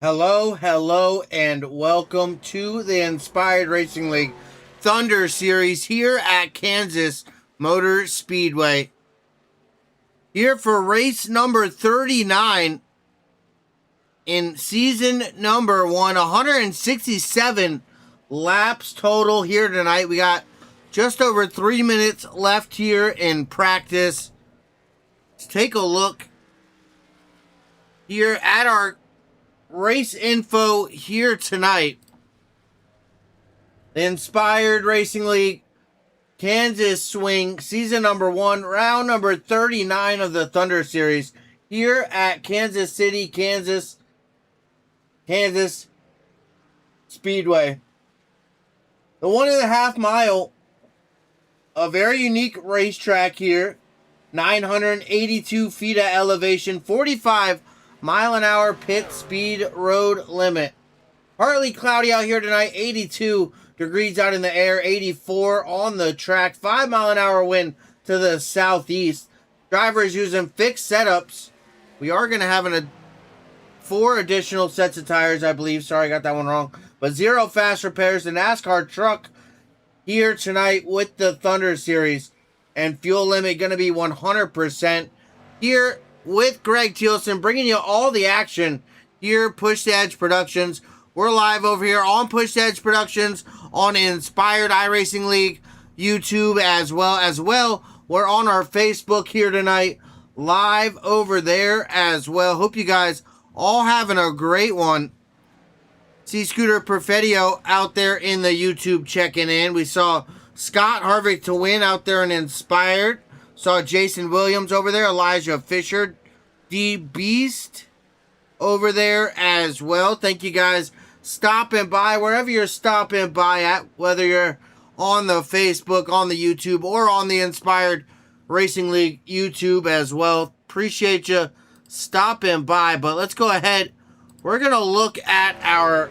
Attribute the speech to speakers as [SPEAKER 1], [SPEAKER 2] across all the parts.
[SPEAKER 1] Hello, hello, and welcome to the Inspired Racing League Thunder Series here at Kansas Motor Speedway. Here for race number 39 in season number 167 laps total here tonight. We got just over 3 minutes left here in practice. Let's take a look here at our race info here tonight. The Inspired Racing League Kansas Swing season number 1, round number 39 of the Thunder Series here at Kansas City, Kansas Speedway. The 1.5 mile, a very unique racetrack here. 982 feet of elevation, 45 mile an hour pit speed road limit. Partly cloudy out here tonight, 82 degrees out in the air, 84 on the track, 5 mile an hour wind to the southeast. Drivers using fixed setups. We are going to have 4 additional sets of tires, I believe. Sorry, I got that one wrong. But 0 fast repairs. The NASCAR truck here tonight with the Thunder Series. And fuel limit going to be 100%. Here with Greg Thielsen, bringing you all the action here, Push to Edge Productions. We're live over here on Push to Edge Productions on Inspired iRacing League YouTube as well. We're on our Facebook here tonight, live over there as well. Hope you guys all having a great one. See Scooter Perfettio out there in the YouTube checking in. We saw Scott Harvick to win out there in Inspired. Saw Jason Williams over there. Elijah Fisher. D Beast over there as well. Thank you guys stopping by. Wherever you're stopping by at. Whether you're on the Facebook, on the YouTube, or on the Inspired Racing League YouTube as well. Appreciate you stopping by. But let's go ahead. We're going to look at our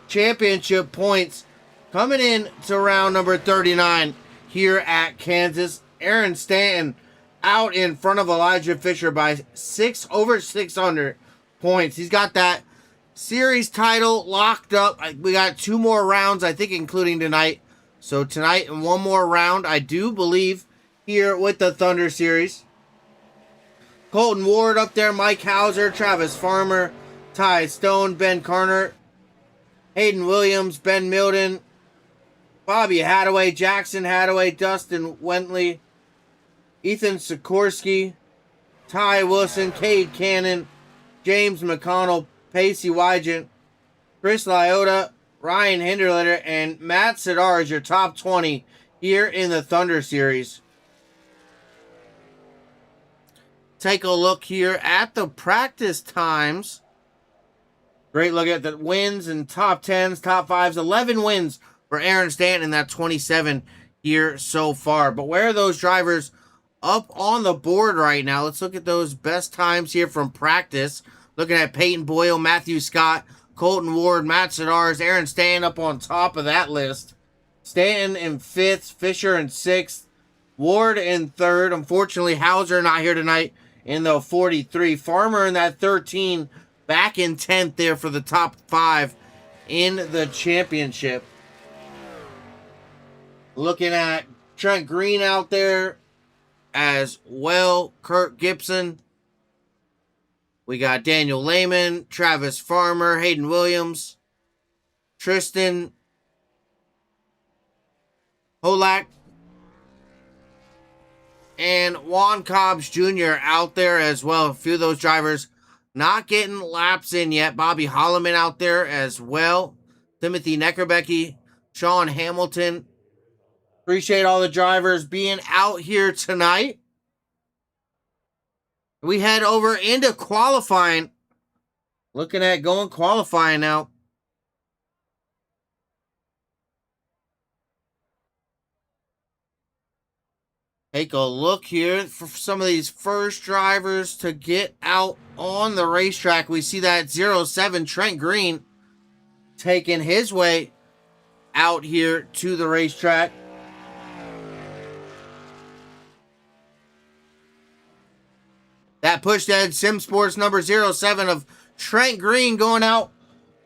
[SPEAKER 1] championship points coming in to round number 39 here at Kansas. Aaron Stanton out in front of Elijah Fisher by over 600 points. He's got that series title locked up. We got 2 more rounds, I think, including tonight. So tonight and 1 more round, I do believe, here with the Thunder Series. Colton Ward up there, Mike Hauser, Travis Farmer, Ty Stone, Ben Carner, Hayden Williams, Ben Milden, Bobby Hadaway, Jackson Hadaway, Dustin Wentley, Ethan Sikorsky, Ty Wilson, Cade Cannon, James McConnell, Pacey Wygant, Chris Lyota, Ryan Hinderletter, and Matt Sidar is your top 20 here in the Thunder Series. Take a look here at the practice times. Great look at the wins and top 10s, top 5s. 11 wins for Aaron Stanton in that 27 here so far. But where are those drivers up on the board right now? Let's look at those best times here from practice. Looking at Peyton Boyle, Matthew Scott, Colton Ward, Matt Sidars, Aaron Stanton up on top of that list. Stanton in 5th, Fisher in 6th, Ward in 3rd. Unfortunately, Hauser not here tonight in the 43. Farmer in that 13, back in 10th there for the top 5 in the championship. Looking at Trent Green out there as well. Kurt Gibson. We got Daniel Lehman, Travis Farmer, Hayden Williams, Tristan Holak, and Juan Cobbs Jr. out there as well. A few of those drivers not getting laps in yet. Bobby Holloman out there as well. Timothy Neckerbecky, Sean Hamilton. Appreciate all the drivers being out here tonight. We head over into qualifying. Looking at going qualifying now. Take a look here for some of these first drivers to get out on the racetrack. We see that 07 Trent Green taking his way out here to the racetrack. That Push to Edge Sim Sports number 07 of Trent Green going out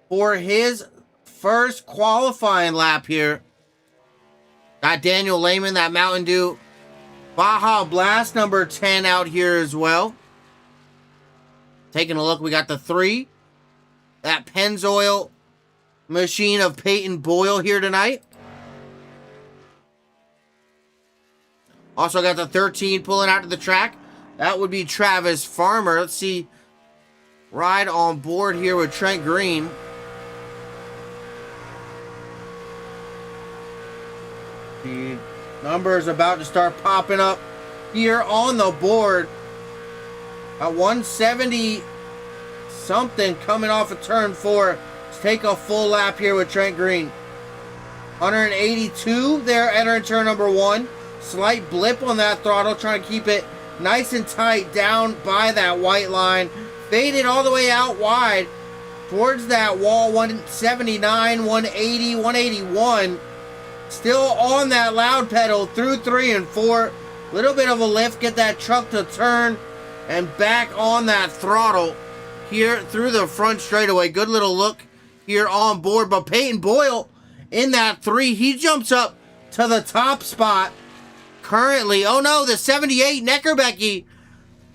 [SPEAKER 1] for his first qualifying lap here. Got Daniel Lehman, that Mountain Dew Baja Blast number 10 out here as well. Taking a look, we got the 3. That Pennzoil machine of Peyton Boyle here tonight. Also got the 13 pulling out to the track. That would be Travis Farmer. Let's see. Ride on board here with Trent Green. The numbers about to start popping up here on the board. At 170 something coming off of turn 4. Let's take a full lap here with Trent Green. 182 there entering turn number 1. Slight blip on that throttle, trying to keep it nice and tight down by that white line. Faded all the way out wide towards that wall. 179, 180, 181. Still on that loud pedal through 3 and 4. Little bit of a lift, get that truck to turn and back on that throttle here through the front straightaway. Good little look here on board. But Peyton Boyle in that 3, he jumps up to the top spot. Currently, oh no, the 78 Neckerbecky,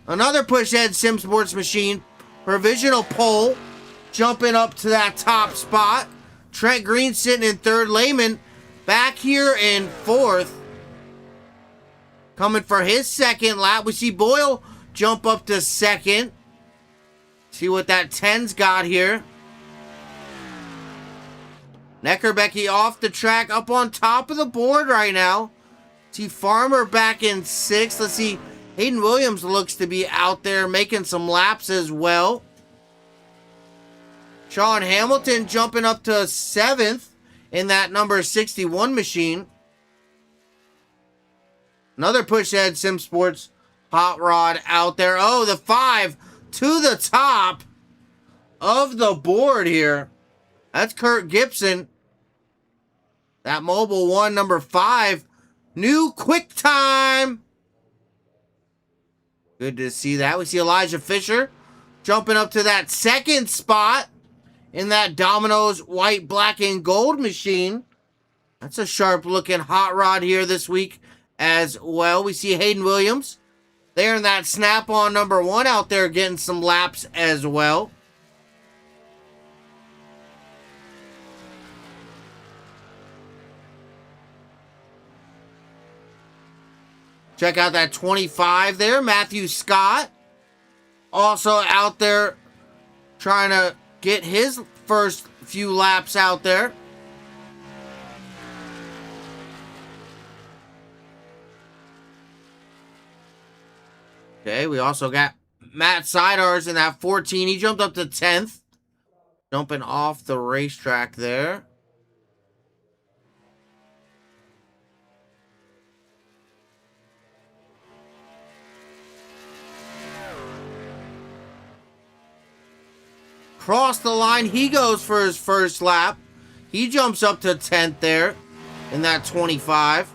[SPEAKER 1] another Pushhead Sim Sports machine, provisional pole, jumping up to that top spot. Trent Green sitting in 3rd. Lehman back here in 4th. Coming for his 2nd lap. We see Boyle jump up to 2nd. See what that 10's got here. Neckerbecky off the track, up on top of the board right now. See Farmer back in 6th. Let's see, Hayden Williams looks to be out there making some laps as well. Sean Hamilton jumping up to 7th in that number 61 machine. Another Pushhead Sim Sports hot rod out there. Oh, the 5 to the top of the board here. That's Kurt Gibson. That Mobile 1 number 5. New quick time. Good to see that. We see Elijah Fisher jumping up to that 2nd spot in that Domino's white, black, and gold machine. That's a sharp looking hot rod here this week as well. We see Hayden Williams there in that Snap-on number 1 out there getting some laps as well. Check out that 25 there, Matthew Scott. Also out there trying to get his first few laps out there. Okay, we also got Matt Sidars in that 14. He jumped up to 10th. Jumping off the racetrack there. Cross the line, he goes for his first lap. He jumps up to 10th there in that 25.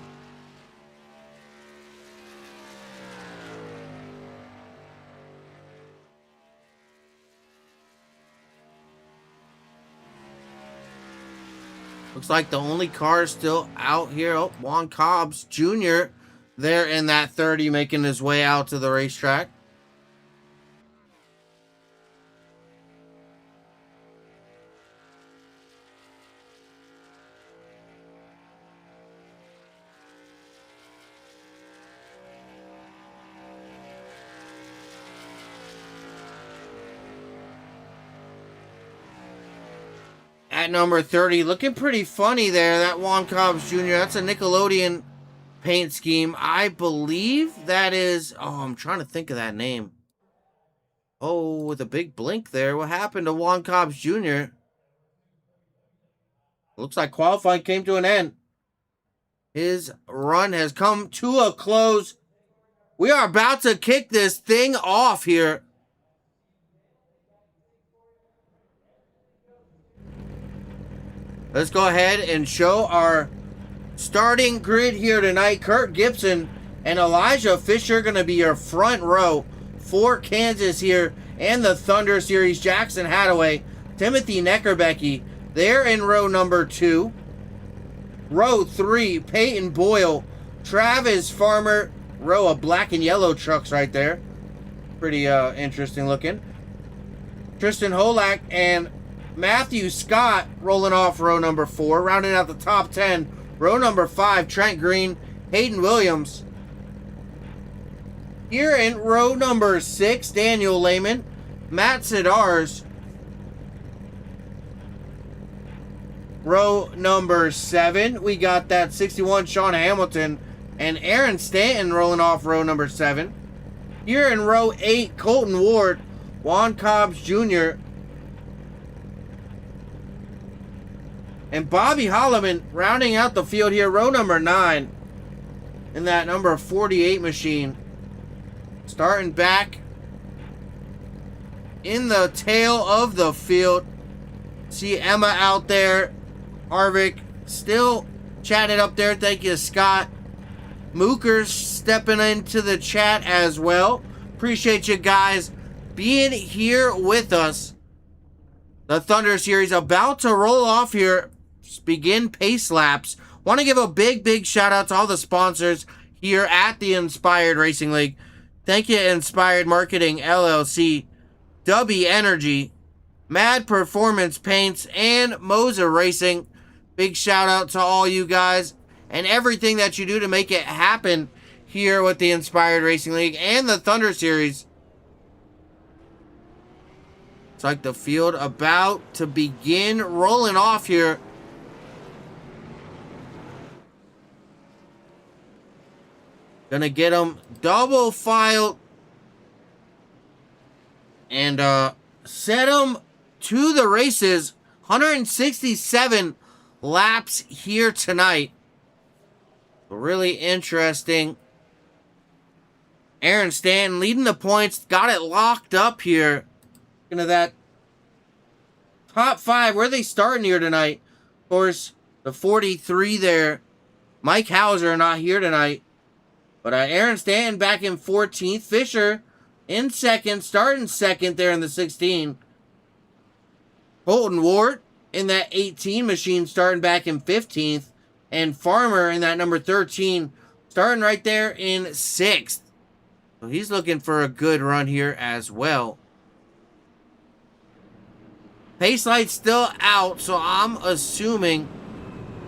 [SPEAKER 1] Looks like the only car still out here. Oh, Juan Cobbs Jr. there in that 30 making his way out to the racetrack. At number 30, looking pretty funny there, that Juan Cobbs Jr. That's a Nickelodeon paint scheme. I believe that is, oh, I'm trying to think of that name. Oh, with a big blink there. What happened to Juan Cobbs Jr.? Looks like qualifying came to an end. His run has come to a close. We are about to kick this thing off here. Let's go ahead and show our starting grid here tonight. Kurt Gibson and Elijah Fisher going to be your front row for Kansas here and the Thunder Series. Jackson Hadaway Timothy Neckerbecky. They're in row number 2. Row 3, Peyton Boyle, Travis Farmer. Row of black and yellow trucks right there. Pretty interesting looking. Tristan Holak and Matthew Scott rolling off row number 4. Rounding out the top 10. Row number 5, Trent Green, Hayden Williams. Here in row number 6, Daniel Lehman, Matt Sidars. Row number 7, we got that 61 Sean Hamilton and Aaron Stanton rolling off row number 7. Here in row 8, Colton Ward, Juan Cobbs Jr. and Bobby Holloman rounding out the field here, row number 9 in that number 48 machine. Starting back in the tail of the field. See Emma out there. Harvick still chatted up there. Thank you, Scott. Mookers stepping into the chat as well. Appreciate you guys being here with us. The Thunder Series about to roll off here. Begin pace laps. Want to give a big shout out to all the sponsors here at the Inspired Racing League. Thank you, Inspired Marketing LLC, W Energy, Mad Performance Paints, and Moser Racing. Big shout out to all you guys and everything that you do to make it happen here with the Inspired Racing League and the Thunder Series. It's like the field about to begin rolling off here. Gonna get them double filed and set them to the races. 167 laps here tonight. Really interesting. Aaron Stanton leading the points. Got it locked up here. Looking at that top 5. Where are they starting here tonight? Of course, the 43 there. Mike Hauser not here tonight. But Aaron Stanton back in 14th. Fisher in 2nd. Starting 2nd there in the 16. Colton Ward in that 18 machine starting back in 15th. And Farmer in that number 13 starting right there in 6th. So he's looking for a good run here as well. Pace light's still out, so I'm assuming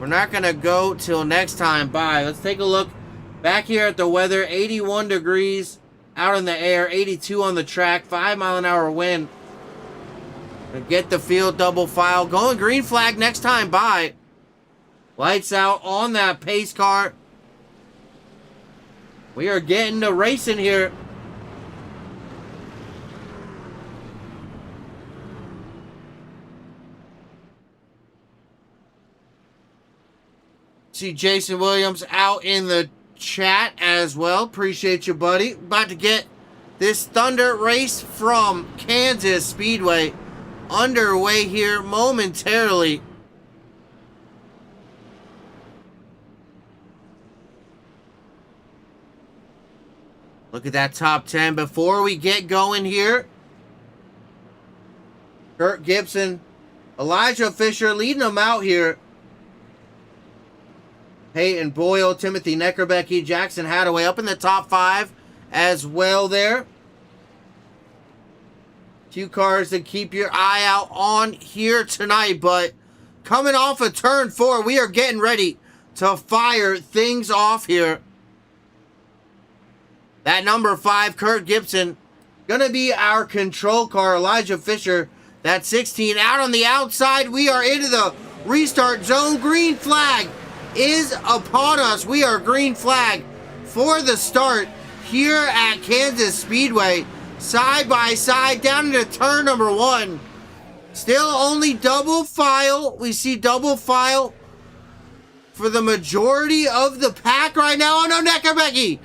[SPEAKER 1] we're not going to go till next time. Bye. Let's take a look back here at the weather. 81 degrees out in the air, 82 on the track, 5-mile-an-hour wind. Get the field double file. Going green flag next time. Bye. Lights out on that pace car. We are getting to racing here. See Jason Williams out in the chat as well. Appreciate you, buddy. About to get this Thunder race from Kansas Speedway underway here momentarily. Look at that top 10 before we get going here. Kurt Gibson, Elijah Fisher leading them out here. Peyton Boyle, Timothy Neckerbecky, Jackson Hadaway up in the top 5 as well there. Few cars to keep your eye out on here tonight, but coming off of turn 4, we are getting ready to fire things off here. That number 5, Kurt Gibson, gonna be our control car. Elijah Fisher, that 16 out on the outside. We are into the restart zone. Green flag is upon us. We are green flag for the start here at Kansas Speedway. Side by side down into turn number 1. Still only double file. We see double file for the majority of the pack right now. Oh no, Neckerbecky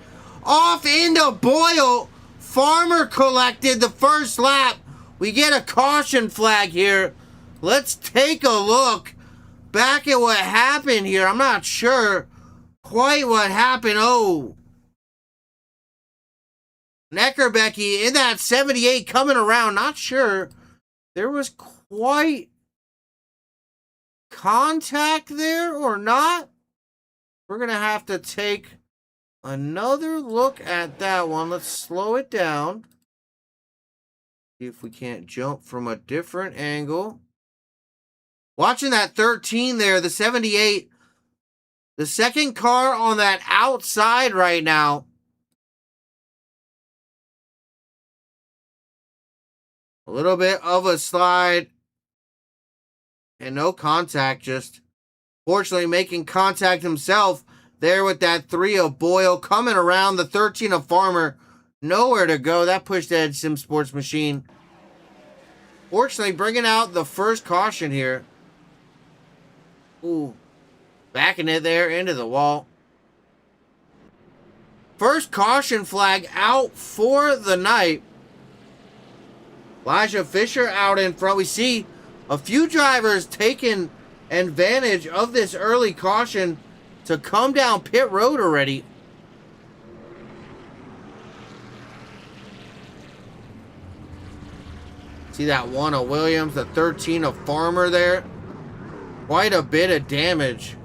[SPEAKER 1] off into Boyle. Farmer collected the first lap. We get a caution flag here. Let's take a look back at what happened here. I'm not sure quite what happened. Oh, Neckerbecky in that 78 coming around. Not sure there was quite contact there or not. We're going to have to take another look at that one. Let's slow it down. See if we can't jump from a different angle. Watching that 13 there, the 78. The second car on that outside right now. A little bit of a slide. And no contact, just fortunately making contact himself there with that 3 of Boyle coming around. The 13 of Farmer, nowhere to go. That pushed Ed Sim Sports Machine. Fortunately, bringing out the first caution here. Ooh, backing it there into the wall. First caution flag out for the night. Elijah Fisher out in front. We see a few drivers taking advantage of this early caution to come down pit road already. See that 1 of Williams, the 13 of Farmer there. Quite a bit of damage,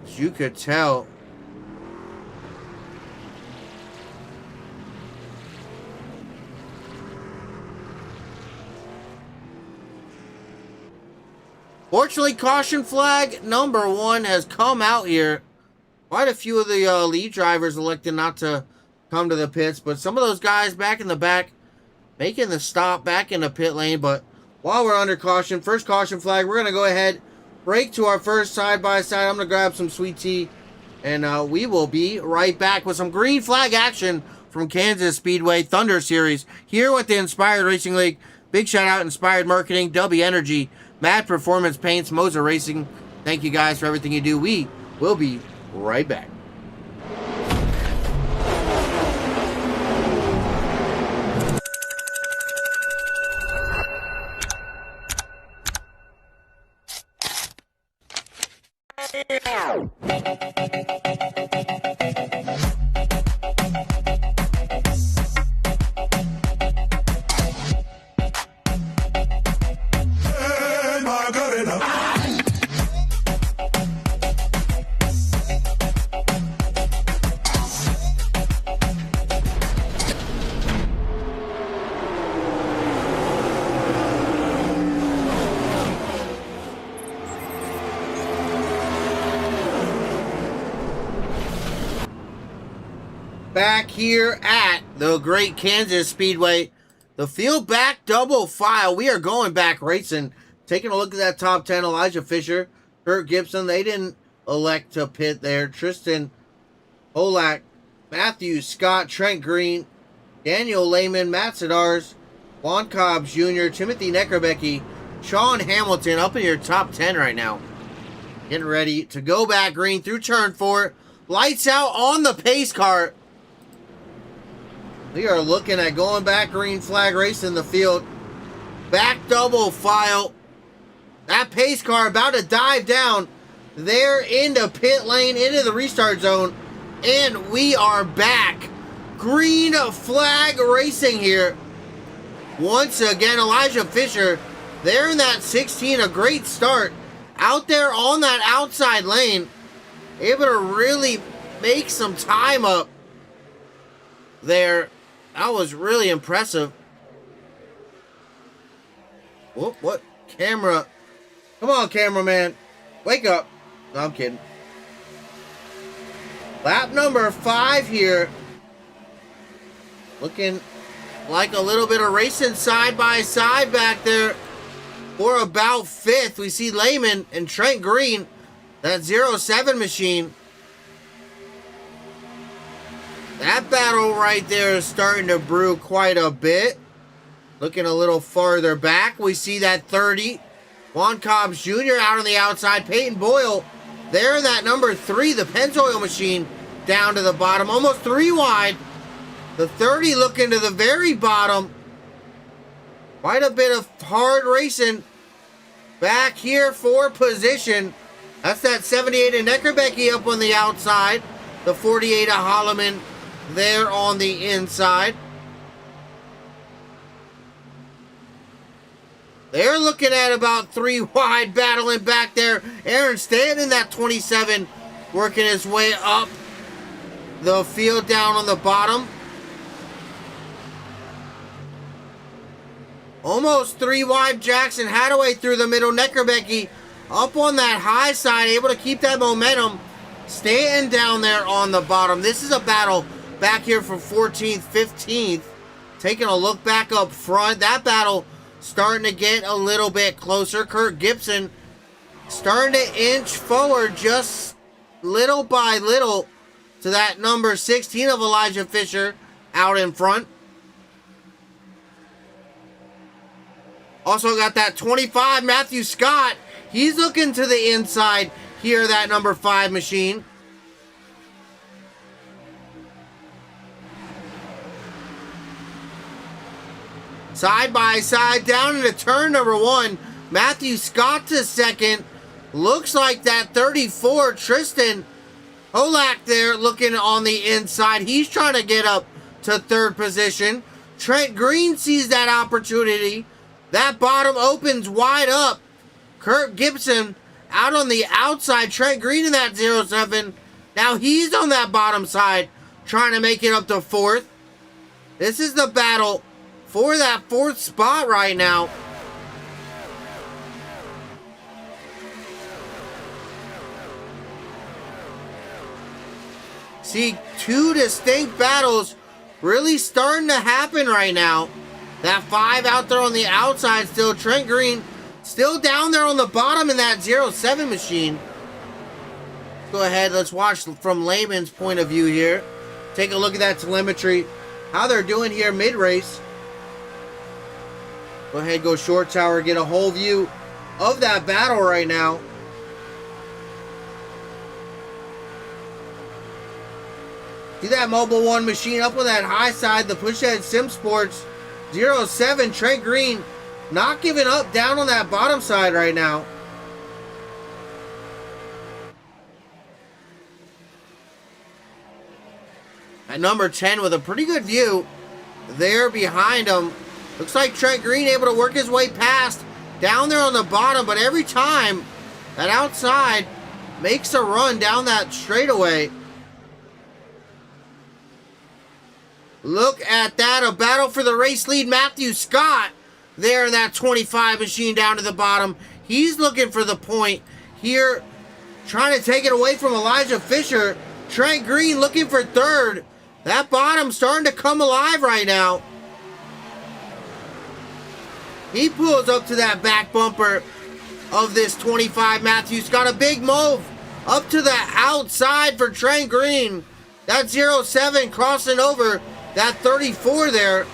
[SPEAKER 1] as you could tell. Fortunately, caution flag number 1 has come out here. Quite a few of the lead drivers elected not to come to the pits, but some of those guys back in the back making the stop back in the pit lane. But while we're under caution, first caution flag, we're going to go ahead, break to our first side-by-side. I'm going to grab some sweet tea, and we will be right back with some green flag action from Kansas Speedway Thunder Series here with the Inspired Racing League. Big shout out Inspired Marketing, W Energy, Mad Performance Paints, Moser Racing. Thank you guys for everything you do. We will be right back. Back here at the Great Kansas Speedway, the field back double file. We are going back racing. Taking a look at that top 10, Elijah Fisher, Kurt Gibson. They didn't elect to pit there. Tristan Holak, Matthew Scott, Trent Green, Daniel Lehman, Matt Sedars, Juan Cobbs Jr., Timothy Neckerbecke, Sean Hamilton up in your top 10 right now. Getting ready to go back green through turn 4. Lights out on the pace car. We are looking at going back green flag race in the field. Back double file. That pace car about to dive down there into pit lane, into the restart zone. And we are back. Green flag racing here. Once again, Elijah Fisher there in that 16. A great start. Out there on that outside lane. Able to really make some time up there. That was really impressive. Whoop, what? Camera. Come on, cameraman. Wake up. No, I'm kidding. Lap number 5 here. Looking like a little bit of racing side by side back there. For about 5th, we see Lehman and Trent Green. That 07 machine. That battle right there is starting to brew quite a bit. Looking a little farther back, we see that 30. Juan Cobbs Jr. out on the outside. Peyton Boyle there in that number 3, the Pennzoil machine, down to the bottom. Almost 3 wide. The 30 looking to the very bottom. Quite a bit of hard racing back here for position. That's that 78 of Neckerbecke up on the outside. The 48 of Holloman there on the inside. They're looking at about 3 wide, battling back there. Aaron staying in that 27, working his way up the field down on the bottom. Almost 3 wide. Jackson Hadaway through the middle. Neckerbecky up on that high side, able to keep that momentum. Staying down there on the bottom. This is a battle back here for 14th, 15th. Taking a look back up front. That battle starting to get a little bit closer. Kurt Gibson starting to inch forward just little by little to that number 16 of Elijah Fisher out in front. Also got that 25, Matthew Scott. He's looking to the inside here, that number 5 machine. Side by side, down into turn number 1. Matthew Scott to second. Looks like that 34, Tristan Holak there looking on the inside. He's trying to get up to 3rd position. Trent Green sees that opportunity. That bottom opens wide up. Kurt Gibson out on the outside. Trent Green in that 07. Now he's on that bottom side trying to make it up to 4th. This is the battle for that 4th spot right now. See, 2 distinct battles really starting to happen right now. That 5 out there on the outside still. Trent Green still down there on the bottom in that 07 machine. Go ahead, let's watch from Layman's point of view here. Take a look at that telemetry. How they're doing here mid-race. Go ahead, go short tower, get a whole view of that battle right now. See that Mobile One machine up on that high side, the Pushhead Sim Sports 07. Trent Green not giving up down on that bottom side right now. At number 10 with a pretty good view there behind him. Looks like Trent Green able to work his way past down there on the bottom, but every time that outside makes a run down that straightaway. Look at that, a battle for the race lead. Matthew Scott there in that 25 machine down to the bottom. He's looking for the point here, trying to take it away from Elijah Fisher. Trent Green looking for 3rd. That bottom starting to come alive right now. He pulls up to that back bumper of this 25. Matthew Scott, a big move up to the outside for Trent Green. That 07 crossing over that 34 there.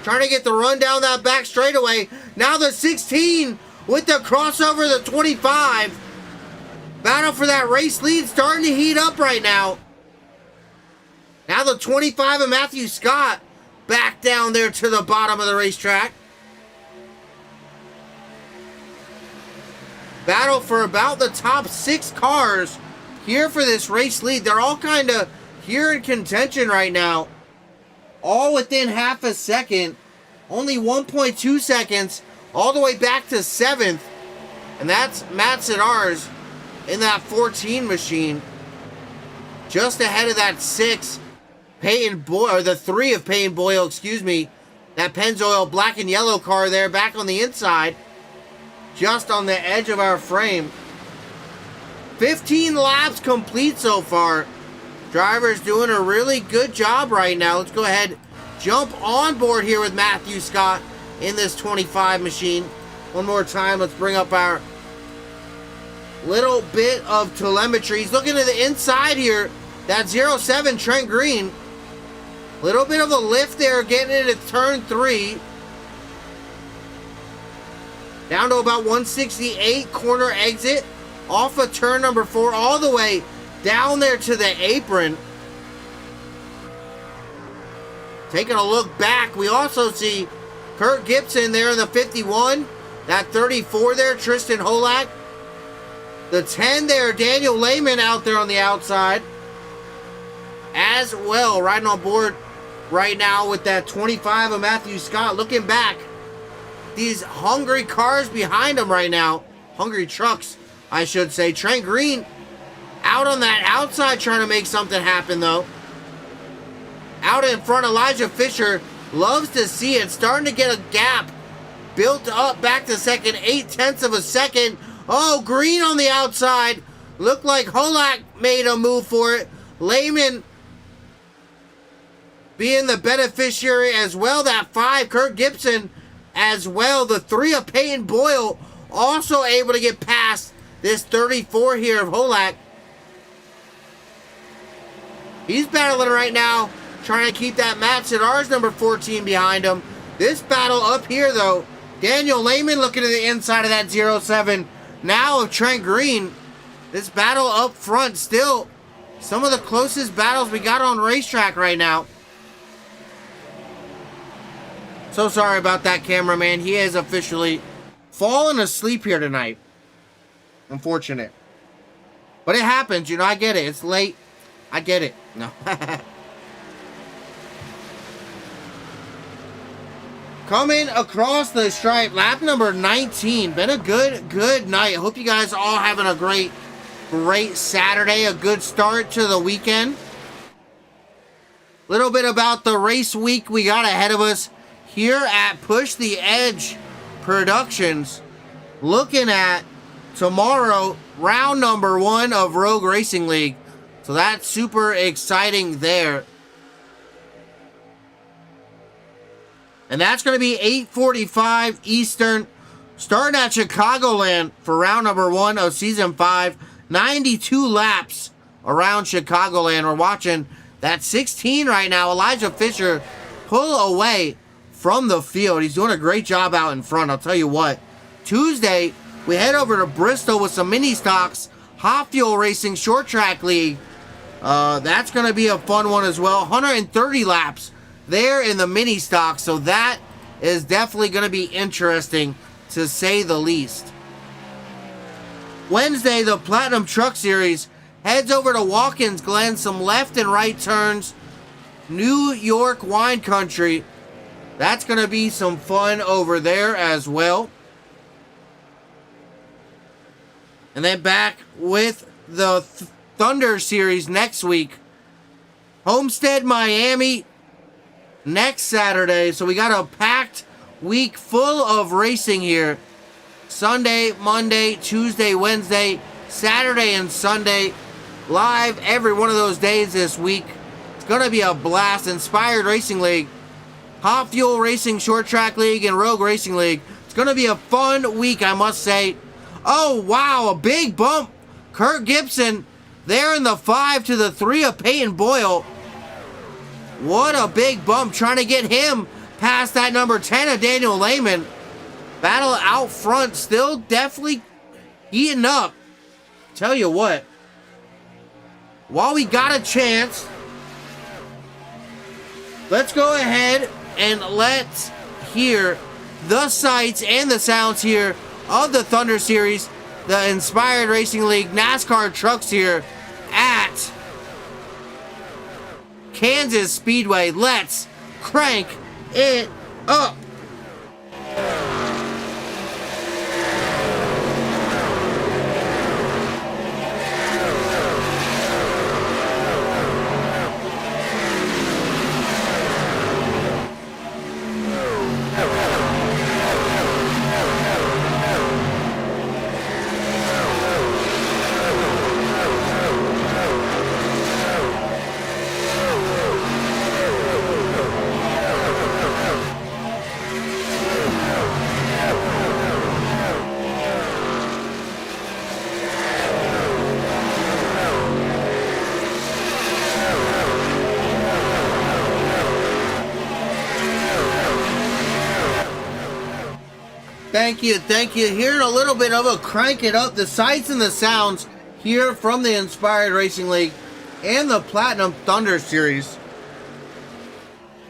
[SPEAKER 1] Trying to get the run down that back straightaway. Now the 16 with the crossover, the 25. Battle for that race lead starting to heat up right now. Now the 25 of Matthew Scott back down there to the bottom of the racetrack. Battle for about the top 6 cars here for this race lead. They're all kind of here in contention right now. All within half a second. Only 1.2 seconds. All the way back to 7th. And that's Matt Sidar's in that 14 machine. Just ahead of that 6. Peyton Boyle, or the 3 of Peyton Boyle, excuse me. That Pennzoil black and yellow car there back on the inside. Just on the edge of our frame. 15 laps complete so far. Driver's doing a really good job right now. Let's go ahead, jump on board here with Matthew Scott in this 25 machine. One more time, let's bring up our little bit of telemetry. He's looking to the inside here. That 07 Trent Green. Little bit of a lift there, getting it at turn 3. Down to about 168, corner exit. Off of turn number 4, all the way down there to the apron. Taking a look back, we also see Kurt Gibson there in the 51. That 34 there, Tristan Holak. The 10 there, Daniel Lehman out there on the outside. As well, riding on board right now with that 25 of Matthew Scott. Looking back these hungry cars behind him right now. Hungry trucks, I should say. Trent Green out on that outside trying to make something happen, though. Out in front, Elijah Fisher loves to see it. Starting to get a gap built up back to second, 0.8 of a second. Oh, Green on the outside. Looked like Holak made a move for it. Lehman being the beneficiary as well. That 5, Kurt Gibson as well. The 3 of Peyton Boyle also able to get past this 34 here of Holak. He's battling right now, trying to keep that Matt Sidar's number 14 behind him. This battle up here, though, Daniel Lehman looking to the inside of that 07. Now of Trent Green. This battle up front still some of the closest battles we got on racetrack right now. So sorry about that, cameraman. He is officially fallen asleep here tonight. Unfortunate. But it happens, you know, I get it. It's late. I get it. No. Coming across the stripe, lap number 19. Been a good night. I hope you guys are all having a great Saturday. A good start to the weekend. Little bit about the race week we got ahead of us here at Push the Edge Productions. Looking at tomorrow, round number 1 of Rogue Racing League. So that's super exciting there. And that's going to be 8:45 Eastern, starting at Chicagoland for round number 1 of Season 5. 92 laps around Chicagoland. We're watching that 16 right now. Elijah Fisher pull away from the field. He's doing a great job out in front, I'll tell you what. Tuesday, we head over to Bristol with some mini stocks. Hot Fuel Racing Short Track League. That's going to be a fun one as well. 130 laps there in the mini stock, so that is definitely going to be interesting to say the least. Wednesday, the Platinum Truck Series heads over to Watkins Glen, some left and right turns, New York wine country. That's going to be some fun over there as well. And then back with the Thunder Series next week. Homestead, Miami next Saturday. So we got a packed week full of racing here. Sunday, Monday, Tuesday, Wednesday, Saturday, and Sunday. Live every one of those days this week. It's going to be a blast. Inspired Racing League, Hot Fuel Racing Short Track League, and Rogue Racing League. It's going to be a fun week, I must say. Oh, wow, a big bump. Kurt Gibson there in the 5 to the 3 of Peyton Boyle. What a big bump, trying to get him past that number 10 of Daniel Lehman. Battle out front, still definitely heating up. Tell you what, while we got a chance, let's go ahead and let's hear the sights and the sounds here of the Thunder Series, the Inspired Racing League NASCAR trucks here at Kansas Speedway. Let's crank it up. Thank you. Hearing a little bit of a crank it up, the sights and the sounds here from the Inspired Racing League and the Platinum Thunder Series.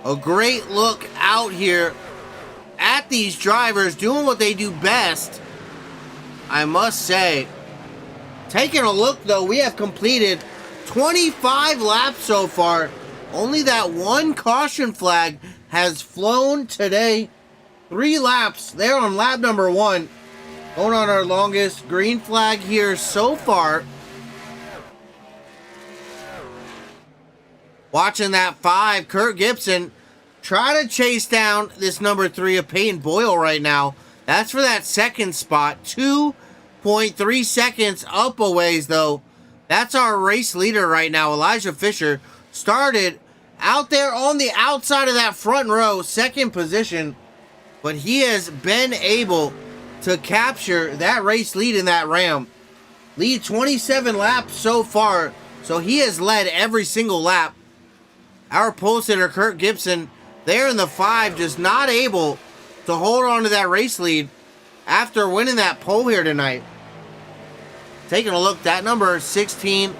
[SPEAKER 1] A great look out here at these drivers doing what they do best, I must say. Taking a look, though, we have completed 25 laps so far. Only that one caution flag has flown today. 3 laps there on lap number 1. Going on our longest green flag here so far. Watching that 5, Kurt Gibson try to chase down this number 3 of Peyton Boyle right now. That's for that second spot. 2.3 seconds up a ways, though. That's our race leader right now. Elijah Fisher started out there on the outside of that front row, second position. But he has been able to capture that race lead in that Ram. Lead 27 laps so far. So he has led every single lap. Our pole sitter, Kurt Gibson, there in the 5, just not able to hold on to that race lead after winning that pole here tonight. Taking a look, that number 16,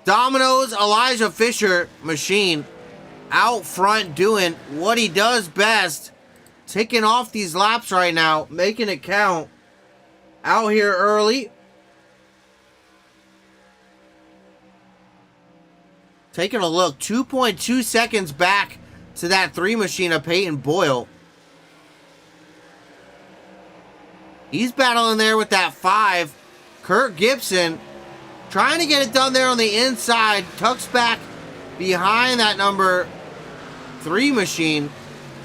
[SPEAKER 1] Domino's Elijah Fisher machine out front doing what he does best. Ticking off these laps right now, making it count. Out here early. Taking a look, 2.2 seconds back to that 3 machine of Peyton Boyle. He's battling there with that 5. Kurt Gibson trying to get it done there on the inside. Tucks back behind that number 3 machine.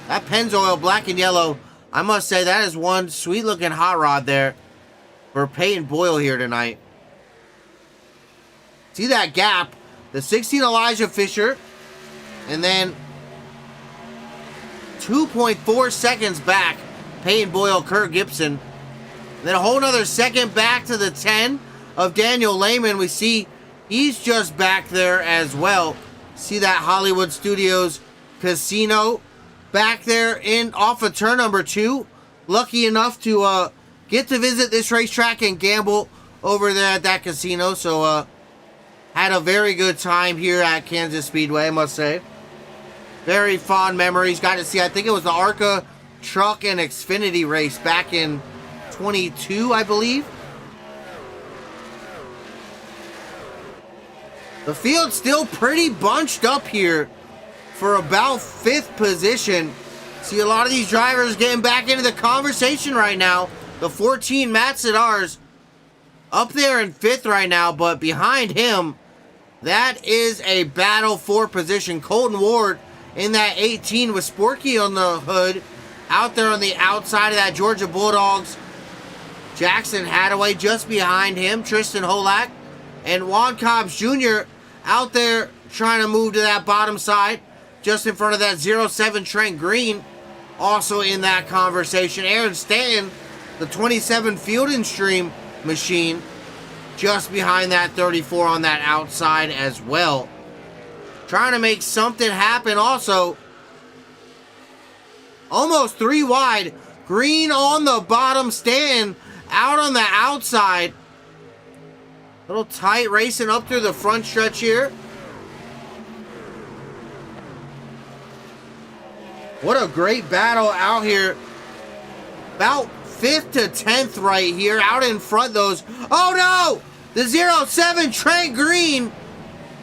[SPEAKER 1] That Pennzoil black and yellow, I must say that is one sweet looking hot rod there for Peyton Boyle here tonight. See that gap? The 16 Elijah Fisher, and then 2.4 seconds back, Peyton Boyle, Kurt Gibson. And then a whole nother second back to the 10 of Daniel Lehman. We see he's just back there as well. See that Hollywood Studios Casino back there in off of turn number 2. Lucky enough to get to visit this racetrack and gamble over there at that casino. So had a very good time here at Kansas Speedway, I must say. Very fond memories. Got to see, I think it was the ARCA Truck and Xfinity race back in 22, I believe. The field's still pretty bunched up here for about 5th position. See a lot of these drivers getting back into the conversation right now. The 14 Matt Sedars up there in 5th right now, but behind him, that is a battle for position. Colton Ward in that 18 with Sporky on the hood. Out there on the outside of that Georgia Bulldogs. Jackson Hadaway just behind him. Tristan Holak and Juan Cobbs Jr. out there trying to move to that bottom side. Just in front of that 07 Trent Green. Also in that conversation. Aaron Stanton, the 27 Field and Stream machine. Just behind that 34 on that outside as well. Trying to make something happen also. Almost 3 wide. Green on the bottom, Stanton out on the outside. Little tight racing up through the front stretch here. What a great battle out here. About 5th to 10th right here. Out in front those. Oh no! The 07 Trent Green.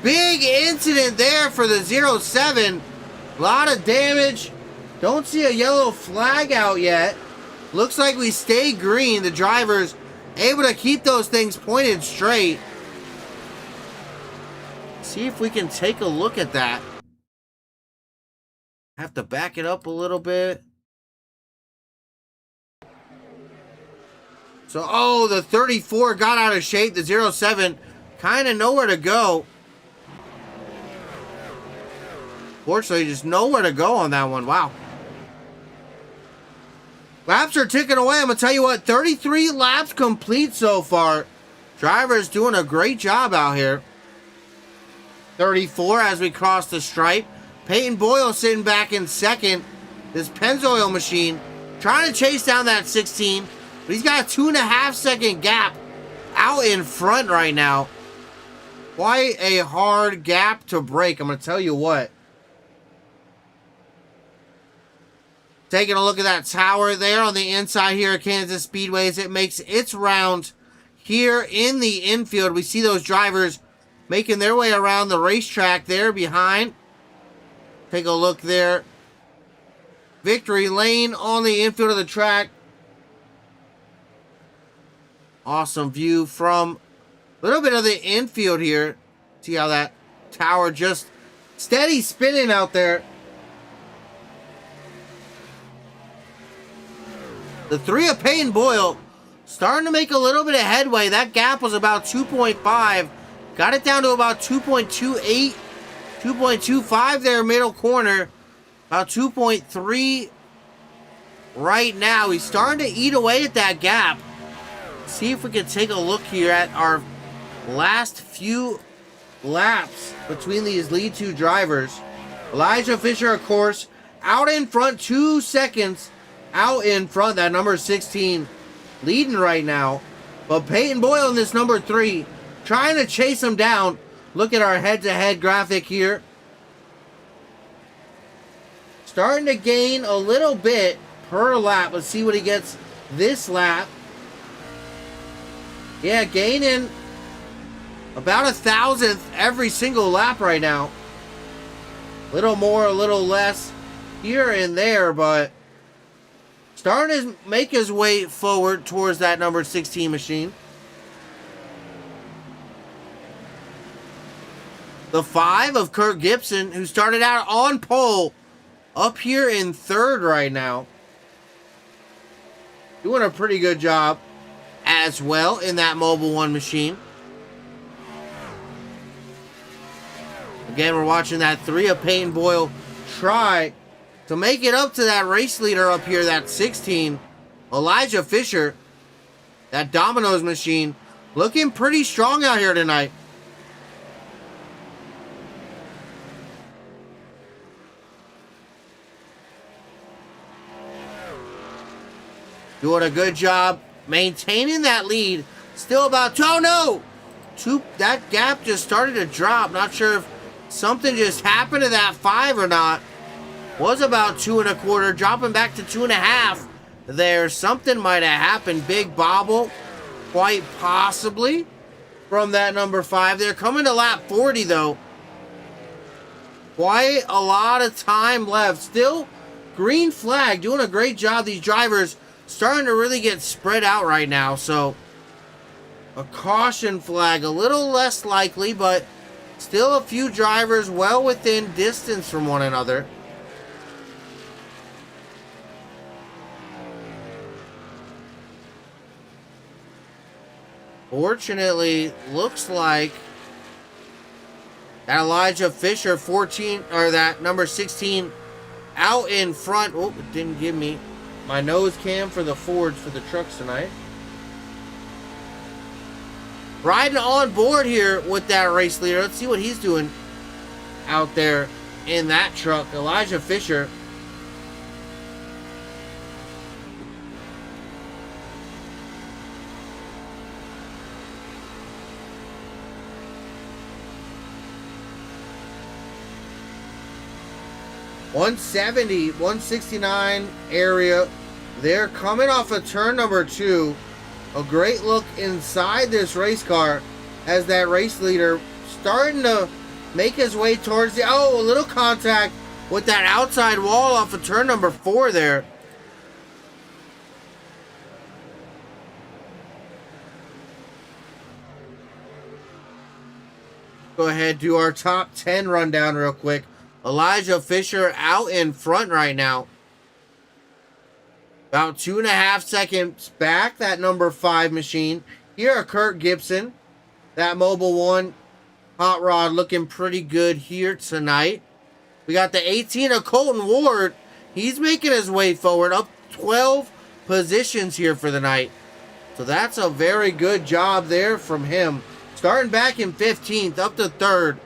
[SPEAKER 1] Big incident there for the 07. A lot of damage. Don't see a yellow flag out yet. Looks like we stay green. The drivers able to keep those things pointed straight. See if we can take a look at that. Have to back it up a little bit. So, oh, the 34 got out of shape. The 07 kind of nowhere to go. Fortunately, just nowhere to go on that one. Wow. Laps are ticking away. I'm going to tell you what, 33 laps complete so far. Drivers doing a great job out here. 34 as we cross the stripe. Peyton Boyle sitting back in 2nd. This Pennzoil machine trying to chase down that 16. But he's got a 2.5 second gap out in front right now. Quite a hard gap to break. I'm going to tell you what. Taking a look at that tower there on the inside here at Kansas Speedway as it makes its round here in the infield. We see those drivers making their way around the racetrack there behind. Take a look there. victory lane on the infield of the track. Awesome view from a little bit of the infield here. See how that tower just steady spinning out there. The 3 of Peyton Boyle starting to make a little bit of headway. That gap was about 2.5. Got it down to about 2.28, 2.25 there, middle corner. About 2.3 right now. He's starting to eat away at that gap. See if we can take a look here at our last few laps between these lead 2 drivers. Elijah Fisher, of course, out in front, 2 seconds out in front. That number 16 leading right now. But Peyton Boyle in this number 3 trying to chase him down. Look at our head-to-head graphic here. Starting to gain a little bit per lap. Let's see what he gets this lap. Yeah, gaining about 1,000th every single lap right now. A little more, a little less here and there, but starting to make his way forward towards that number 16 machine. The 5 of Kurt Gibson, who started out on pole, up here in 3rd right now. Doing a pretty good job as well in that Mobil 1 machine. Again, we're watching that 3 of Peyton Boyle try to make it up to that race leader up here, that 16, Elijah Fisher. That Domino's machine looking pretty strong out here tonight. Doing a good job maintaining that lead. Still about, oh no! That gap just started to drop. Not sure if something just happened to that 5 or not. Was about 2 1/4, dropping back to 2 1/2 there. Something might have happened. Big bobble, quite possibly, from that number 5 there. Coming to lap 40 though. Quite a lot of time left. Still green flag, doing a great job. These drivers starting to really get spread out right now, so a caution flag, a little less likely, but still a few drivers well within distance from one another. Fortunately, looks like that Elijah Fisher 14, or that number 16 out in front. Oh, it didn't give me my nose cam for the Fords for the trucks tonight. Riding on board here with that race leader. Let's see what he's doing out there in that truck. Elijah Fisher. .170, 169 area. They're coming off of turn number 2. A great look inside this race car as that race leader starting to make his way towards the, a little contact with that outside wall off of turn number 4 there. Go ahead, do our top 10 rundown real quick. Elijah Fisher out in front right now. About 2.5 seconds back, that number 5 machine. Here, Kurt Gibson. That Mobil 1 hot rod looking pretty good here tonight. We got the 18 of Colton Ward. He's making his way forward, up 12 positions here for the night. So that's a very good job there from him. Starting back in 15th, up to 3rd.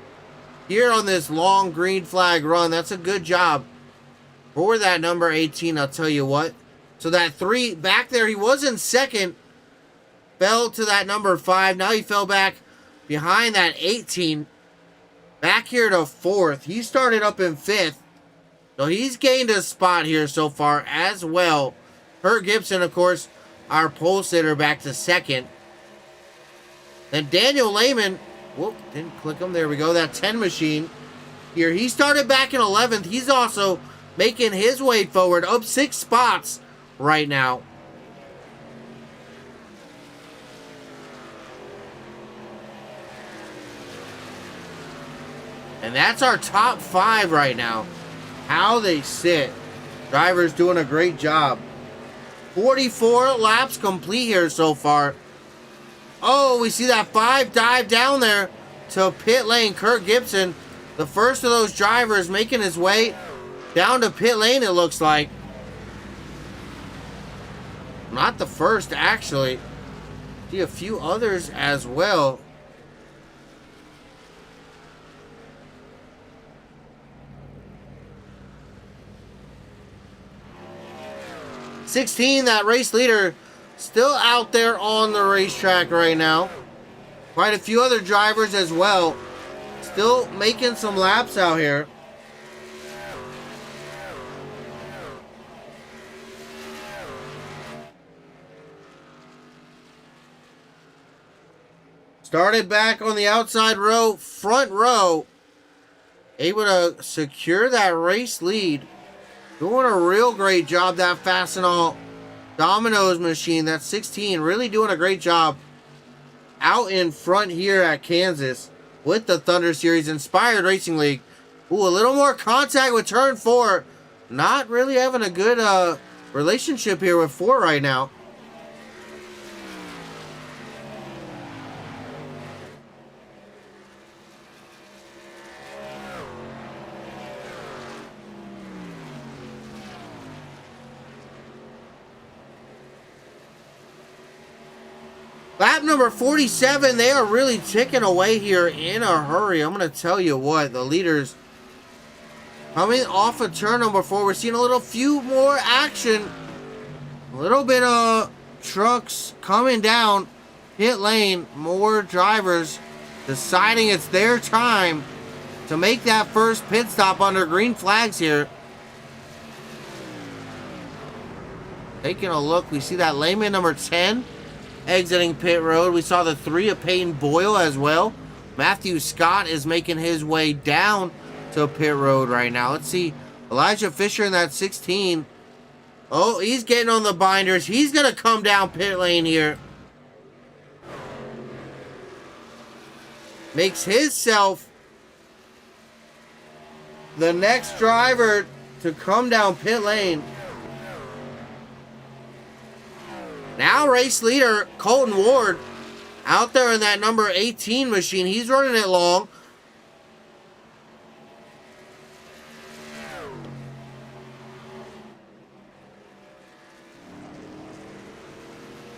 [SPEAKER 1] Here on this long green flag run, that's a good job for that number 18, I'll tell you what. So that 3 back there, he was in 2nd, fell to that number 5. Now he fell back behind that 18, back here to 4th. He started up in 5th, so he's gained a spot here so far as well. Kurt Gibson, of course, our pole sitter, back to 2nd. Then Daniel Lehman, whoop, didn't click him. There we go. That 10 machine here. He started back in 11th. He's also making his way forward, up 6 spots right now. And that's our top 5 right now. How they sit. Drivers doing a great job. 44 laps complete here so far. Oh, we see that 5 dive down there to pit lane. Kurt Gibson, the first of those drivers, making his way down to pit lane, it looks like. Not the first, actually. See a few others as well. $16, that race leader, still out there on the racetrack right now. Quite a few other drivers as well. Still making some laps out here. Started back on the outside row, front row. Able to secure that race lead. Doing a real great job, that Fastenal Domino's machine. That 16 really doing a great job out in front here at Kansas with the Thunder Series Inspired Racing League. Ooh, a little more contact with turn 4. Not really having a good relationship here with 4 right now. Lap number 47, they are really ticking away here in a hurry. I'm going to tell you what, the leaders coming off of turn number 4. We're seeing a few more action. A little bit of trucks coming down pit lane. More drivers deciding it's their time to make that first pit stop under green flags here. Taking a look, we see that layman number 10 exiting pit road. We saw the 3 of Peyton Boyle as well. Matthew Scott is making his way down to pit road right now. Let's see. Elijah Fisher in that 16. Oh, he's getting on the binders. He's going to come down pit lane here. Makes himself the next driver to come down pit lane. Now race leader Colton Ward out there in that number 18 machine. He's running it long.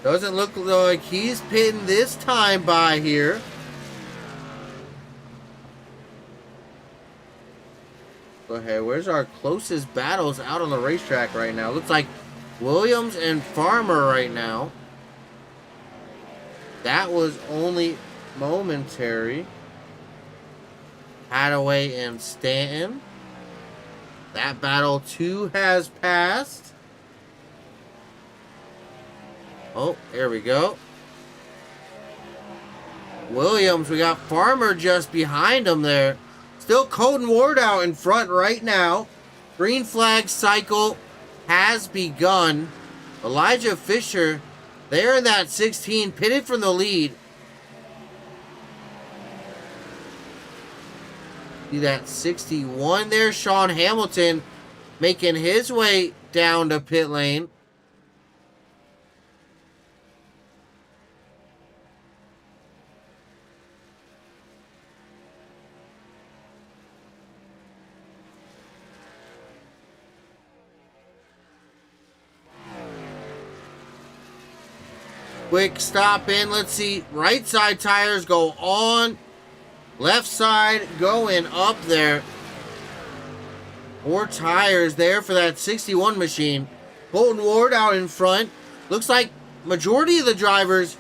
[SPEAKER 1] Doesn't look like he's pitting this time by here. Go ahead. Where's our closest battles out on the racetrack right now? Looks like Williams and Farmer right now. That was only momentary. Hadaway and Stanton. That battle too has passed. Oh, there we go. Williams, we got Farmer just behind him there. Still Colton Ward out in front right now. Green flag cycle has begun. Elijah Fisher, there in that 16, pitted from the lead. See that 61 there, Sean Hamilton making his way down to pit lane. Quick stop in. Let's see. Right side tires go on. Left side going up there. 4 tires there for that 61 machine. Colton Ward out in front. Looks like majority of the drivers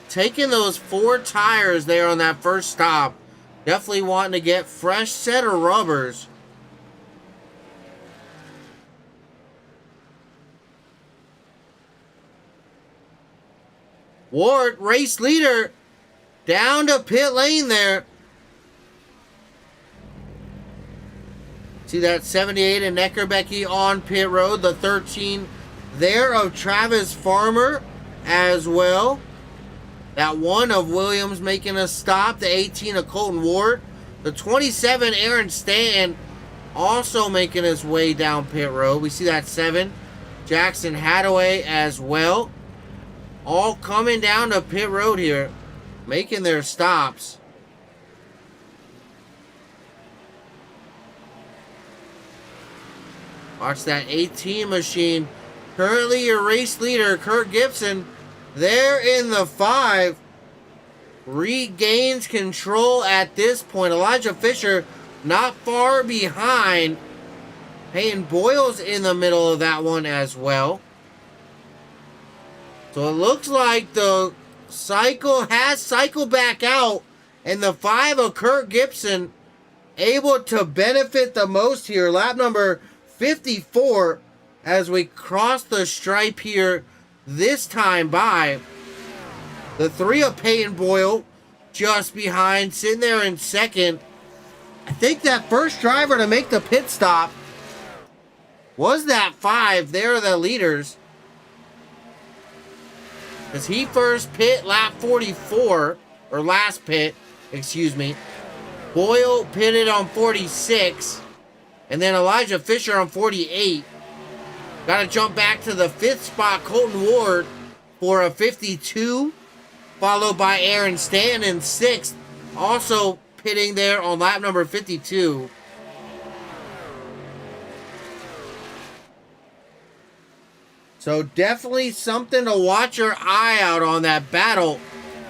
[SPEAKER 1] taking those 4 tires there on that first stop. Definitely wanting to get fresh set of rubbers. Ward, race leader, down to pit lane there. See that 78 and Neckerbecky on pit road. The 13 there of Travis Farmer as well. That 1 of Williams making a stop. The 18 of Colton Ward. The 27 Aaron Stanton also making his way down pit road. We see that 7 Jackson Hadaway as well. All coming down to pit road here, making their stops. Watch that 18 machine. Currently your race leader, Kurt Gibson, there in the 5. Regains control at this point. Elijah Fisher not far behind. Peyton Boyle's in the middle of that one as well. So it looks like the cycle has cycled back out. And the 5 of Kurt Gibson able to benefit the most here. Lap number 54 as we cross the stripe here this time by. The 3 of Peyton Boyle just behind, sitting there in second. I think that first driver to make the pit stop was that 5. They're the leaders. As he first pit lap 44, or last pit, excuse me. Boyle pitted on 46. And then Elijah Fisher on 48. Got to jump back to the 5th spot. Colton Ward for a 52. Followed by Aaron Stanton in 6th. Also pitting there on lap number 52. So definitely something to watch your eye out on that battle.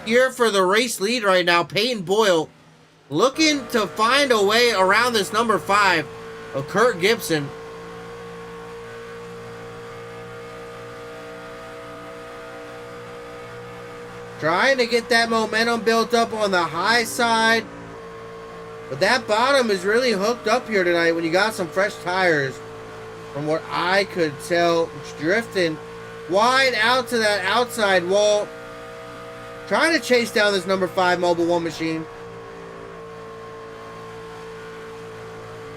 [SPEAKER 1] Here for the race lead right now. Peyton Boyle looking to find a way around this number 5. Of Kurt Gibson. Trying to get that momentum built up on the high side. But that bottom is really hooked up here tonight when you got some fresh tires. From what I could tell, it's drifting wide out to that outside wall. Trying to chase down this number 5 Mobil 1 machine.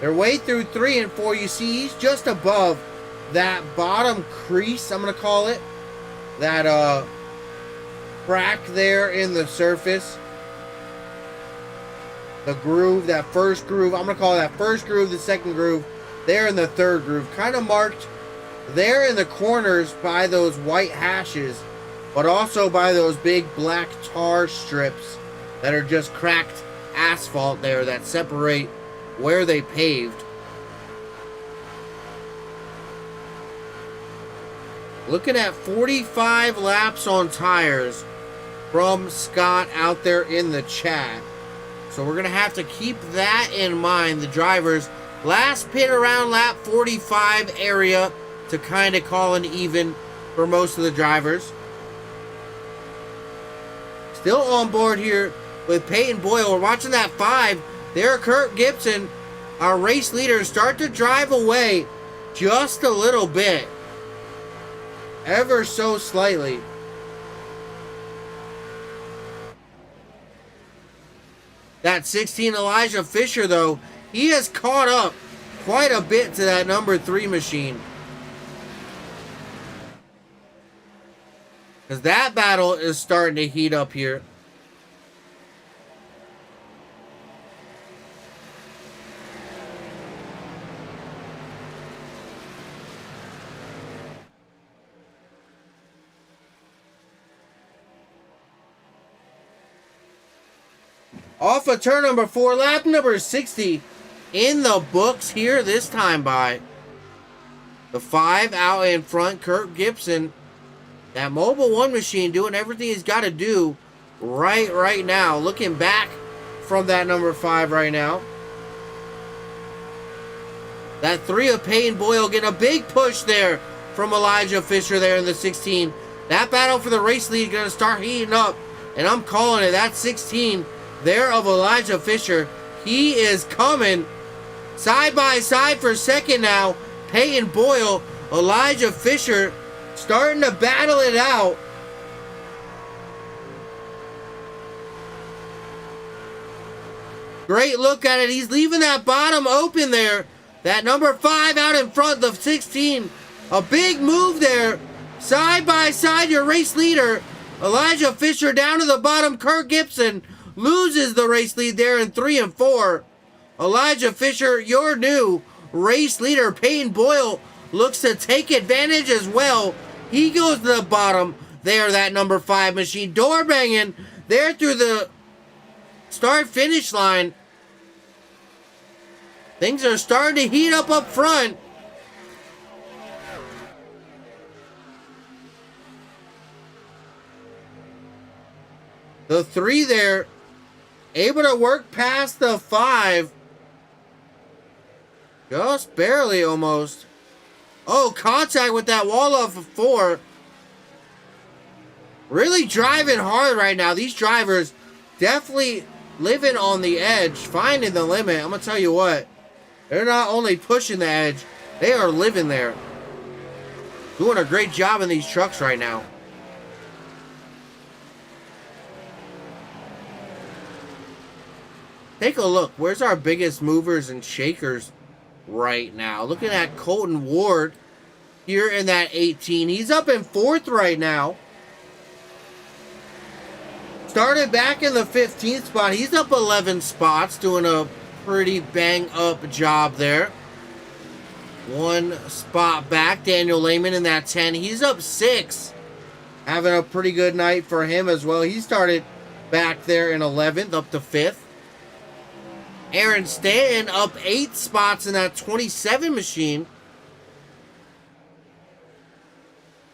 [SPEAKER 1] Their way through 3 and 4, you see he's just above that bottom crease, I'm going to call it. That crack there in the surface. The groove, that first groove, I'm going to call it that first groove, the second groove, there in the third groove. Kind of marked there in the corners by those white hashes, but also by those big black tar strips that are just cracked asphalt there that separate where they paved. Looking at 45 laps on tires from Scott out there in the chat. So we're going to have to keep that in mind. The drivers last pit around lap 45 area to kind of call an even for most of the drivers. Still on board here with Peyton Boyle. We're watching that 5. There, Kurt Gibson, our race leader, start to drive away just a little bit. Ever so slightly. That 16 Elijah Fisher, though, he has caught up quite a bit to that number 3 machine. Because that battle is starting to heat up here. Off of turn number 4, lap number 60 in the books here this time by. The 5 out in front, Kurt Gibson. That Mobil 1 machine doing everything he's got to do right now. Looking back from that number 5 right now. That 3 of Peyton Boyle getting a big push there from Elijah Fisher there in the 16. That battle for the race lead going to start heating up. And I'm calling it. That 16 there of Elijah Fisher. He is coming side by side for second now. Peyton Boyle, Elijah Fisher starting to battle it out. Great look at it. He's leaving that bottom open there That number 5 out in front, the 16. A big move there. Side by side, your race leader. Elijah Fisher down to the bottom. Kirk Gibson loses the race lead there in 3 and 4. Elijah Fisher, your new race leader. Peyton Boyle looks to take advantage as well. He goes to the bottom there, that number 5 machine. Door banging there through the start-finish line. Things are starting to heat up front. The 3 there, able to work past the 5. Just barely almost. Oh, contact with that wall of 4. Really driving hard right now. These drivers definitely living on the edge, finding the limit. I'm going to tell you what. They're not only pushing the edge, they are living there. Doing a great job in these trucks right now. Take a look. Where's our biggest movers and shakers right now? Looking at Colton Ward here in that 18. He's up in 4th right now. Started back in the 15th spot. He's up 11 spots, doing a pretty bang-up job there. 1 spot back. Daniel Lehman in that 10. He's up 6. Having a pretty good night for him as well. He started back there in 11th, up to 5th. Aaron Stanton up 8 spots in that 27 machine.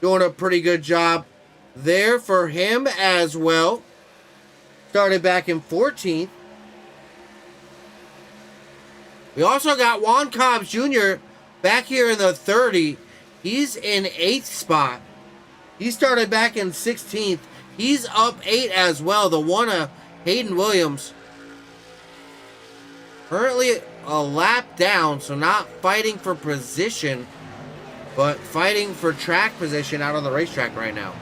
[SPEAKER 1] Doing a pretty good job there for him as well. Started back in 14th. We also got Juan Cobbs Jr. back here in the 30. He's in 8th spot. He started back in 16th. He's up 8 as well. The one of Hayden Williams. Currently a lap down, so not fighting for position, but fighting for track position out on the racetrack right now.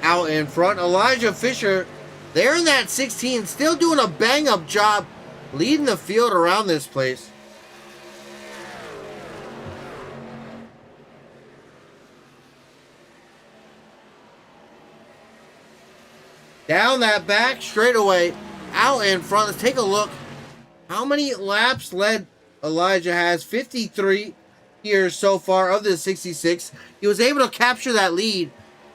[SPEAKER 1] Out in front, Elijah Fisher, there in that 16, still doing a bang-up job leading the field around this place. Down that back straightaway, out in front. Let's take a look. How many laps led Elijah has? 53 here so far of the 66. He was able to capture that lead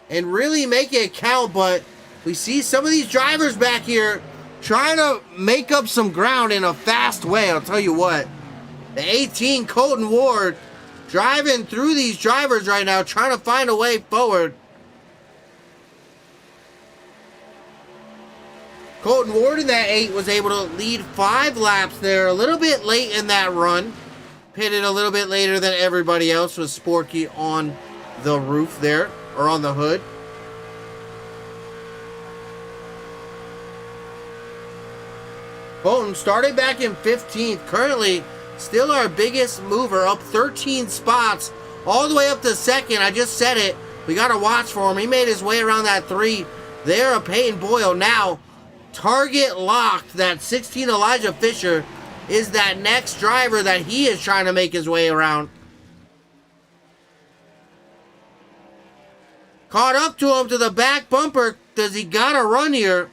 [SPEAKER 1] and really make it count, but we see some of these drivers back here trying to make up some ground in a fast way. I'll tell you what. The 18, Colton Ward, driving through these drivers right now, trying to find a way forward. Colton Ward in that 8 was able to lead 5 laps there. A little bit late in that run. Pitted a little bit later than everybody else, with Sporky on the roof there, or on the hood. Colton started back in 15th. Currently, still our biggest mover, up 13 spots, all the way up to 2nd. I just said it. We got to watch for him. He made his way around that 3 there of Peyton Boyle. Now, target locked. That 16 Elijah Fisher is that next driver that he is trying to make his way around. Caught up to him to the back bumper. Does he got to run here?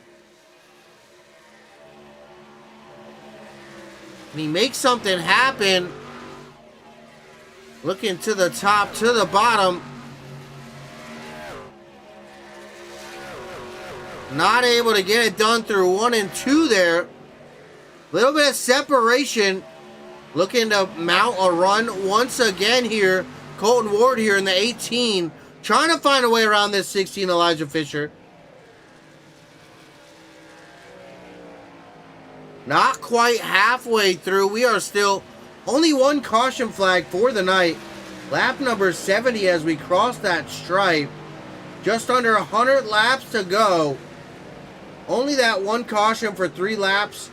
[SPEAKER 1] Can he make something happen? Looking to the top, to the bottom. Not able to get it done through 1 and 2 there. Little bit of separation. Looking to mount a run once again here. Colton Ward here in the 18. Trying to find a way around this 16 Elijah Fisher. Not quite halfway through. We are still only 1 caution flag for the night. Lap number 70 as we cross that stripe. Just under 100 laps to go. Only that 1 caution for 3 laps.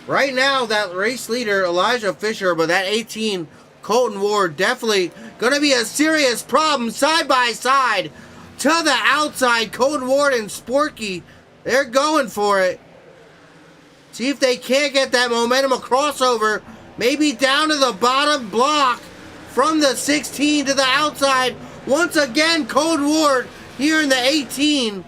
[SPEAKER 1] Right now, that race leader, Elijah Fisher, but that 18, Colton Ward, definitely going to be a serious problem side by side. to the outside. Code Ward and Sporky, they're going for it. See if they can't get that momentum, a crossover. Maybe down to the bottom block from the 16 to the outside. Once again, Code Ward here in the 18.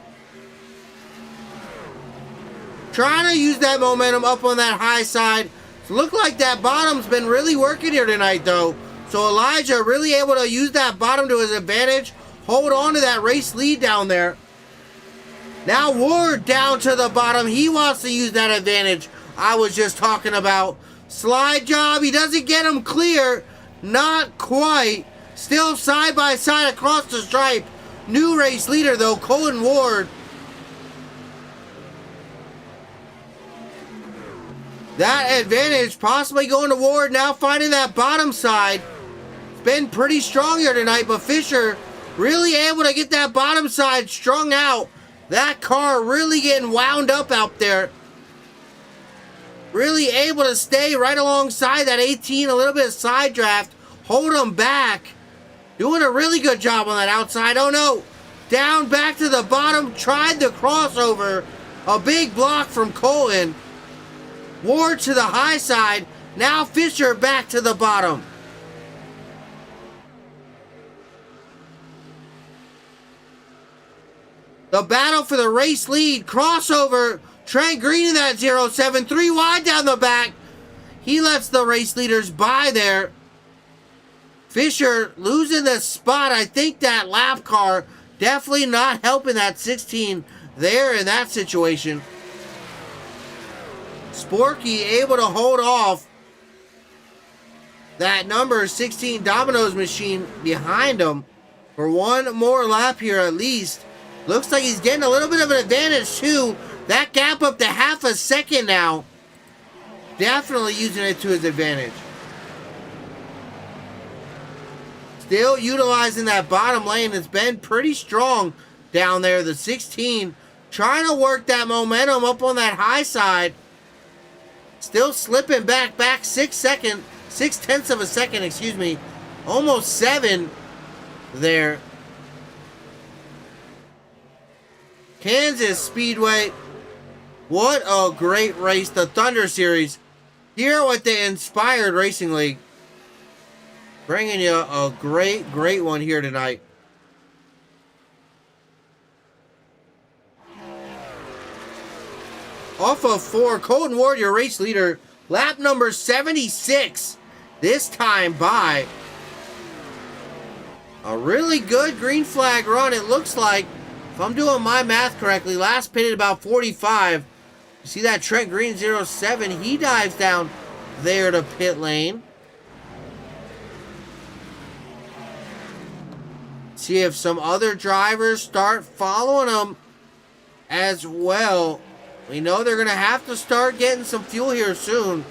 [SPEAKER 1] Trying to use that momentum up on that high side. Look like that bottom's been really working here tonight, though. So Elijah really able to use that bottom to his advantage. Hold on to that race lead down there. Now Ward down to the bottom. He wants to use that advantage I was just talking about. Slide job. He doesn't get him clear. Not quite. Still side by side across the stripe. New race leader, though, Colin Ward. That advantage possibly going to Ward, now finding that bottom side. It's been pretty strong here tonight, but Fisher really able to get that bottom side strung out. That car really getting wound up out there. Really able to stay right alongside that 18, a little bit of side draft. Hold them back. Doing a really good job on that outside. Oh no. Down back to the bottom. Tried the crossover. A big block from Colin. Ward to the high side. Now Fisher back to the bottom. The battle for the race lead. Crossover. Trent Green in that 07. 3 wide down the back. He lets the race leaders by there. Fisher losing the spot. I think that lap car definitely not helping that 16 there in that situation. Sporky able to hold off that number 16 Domino's machine behind him for one more lap here at least. Looks like he's getting a little bit of an advantage too. That gap up to half a second now. Definitely using it to his advantage. Still utilizing that bottom lane. It's been pretty strong down there. The 16 trying to work that momentum up on that high side. Still slipping back 6 seconds. 6/10 of a second, excuse me. Almost 7 there. Kansas Speedway. What a great race. The Thunder Series here with the Inspired Racing League. Bringing you a great one here tonight. Off of 4, Colton Ward, your race leader. Lap number 76. This time by a really good green flag run, it looks like. If I'm doing my math correctly, last pitted about 45. You see that Trent Green 07? He dives down there to pit lane. See if some other drivers start following him as well. We know they're going to have to start getting some fuel here soon.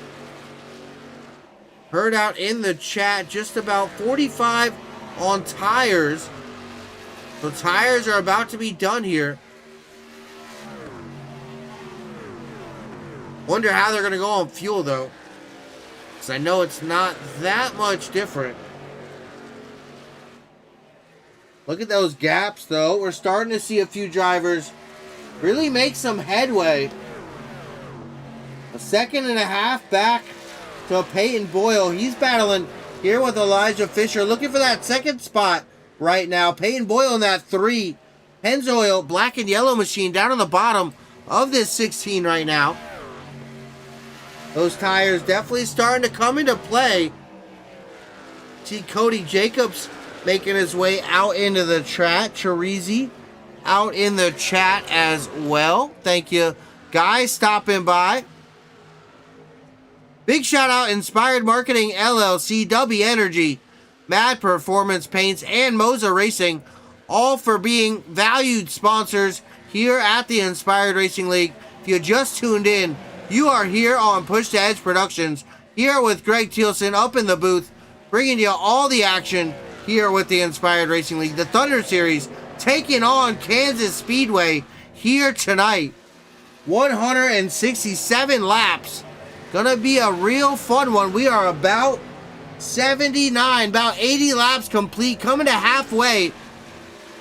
[SPEAKER 1] Heard out in the chat just about 45 on tires. So tires are about to be done here. Wonder how they're going to go on fuel though. Because I know it's not that much different. Look at those gaps though. We're starting to see a few drivers really make some headway. A second and a half back to Peyton Boyle. He's battling here with Elijah Fisher. Looking for that second spot right now. Peyton Boyle in that 3. Pennzoil black and yellow machine down on the bottom of this 16 right now. Those tires definitely starting to come into play. See Cody Jacobs making his way out into the chat. Chirizi out in the chat as well. Thank you guys stopping by. Big shout out Inspired Marketing LLC, W Energy, Mad Performance Paints, and Moza Racing, all for being valued sponsors here at the Inspired Racing League. If you just tuned in, you are here on Push to Edge Productions, here with Greg Thielsen up in the booth, bringing you all the action here with the Inspired Racing League. The Thunder Series taking on Kansas Speedway here tonight. 167 laps. Gonna be a real fun one. We are about 79, about 80 laps complete, coming to halfway.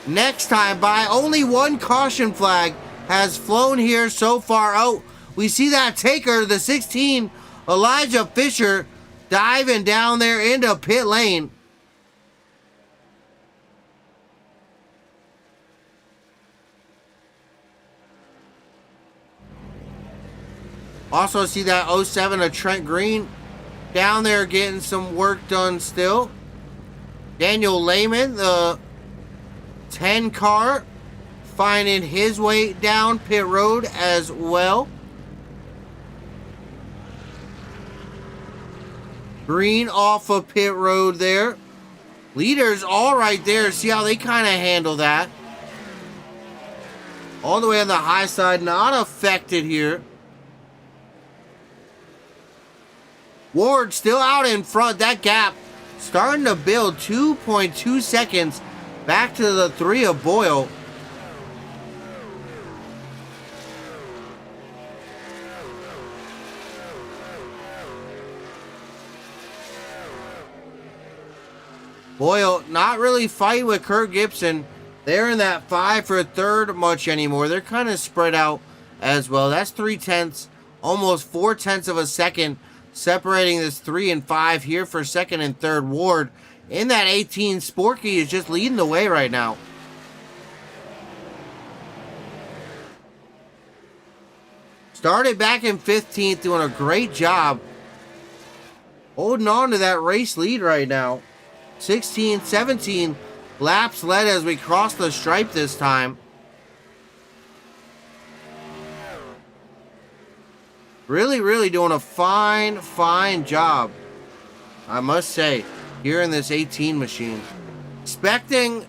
[SPEAKER 1] next time by. Only one caution flag has flown here so far. Oh, we see that taker, the 16, Elijah Fisher, diving down there into pit lane. Also see that 07 of Trent Green down there getting some work done still. Daniel Lehman, the 10 car, finding his way down pit road as well. Green off of pit road there. Leaders all right there. See how they kind of handle that. All the way on the high side, not affected here. Ward still out in front. That gap starting to build. 2.2 seconds back to the 3 of Boyle. Boyle not really fighting with Kurt Gibson. They're in that 5 for third much anymore. They're kind of spread out as well. That's 3/10, almost 4/10 of a second separating this 3 and 5 here for second and third. Ward in that 18. Sporky is just leading the way right now. Started back in 15th, doing a great job holding on to that race lead right now. 16, 17 laps led as we cross the stripe this time. Really doing a fine job, I must say, here in this 18 machine. Expecting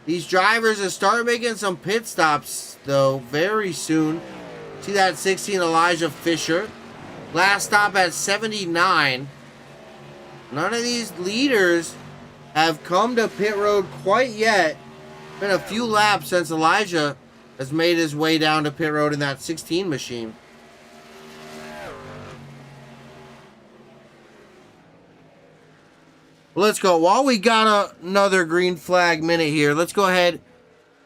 [SPEAKER 1] these drivers to start making some pit stops, though, very soon. See that 16 Elijah Fisher. Last stop at 79. None of these leaders have come to pit road quite yet. Been a few laps since Elijah has made his way down to pit road in that 16 machine. Let's go. While we got another green flag minute here, let's go ahead,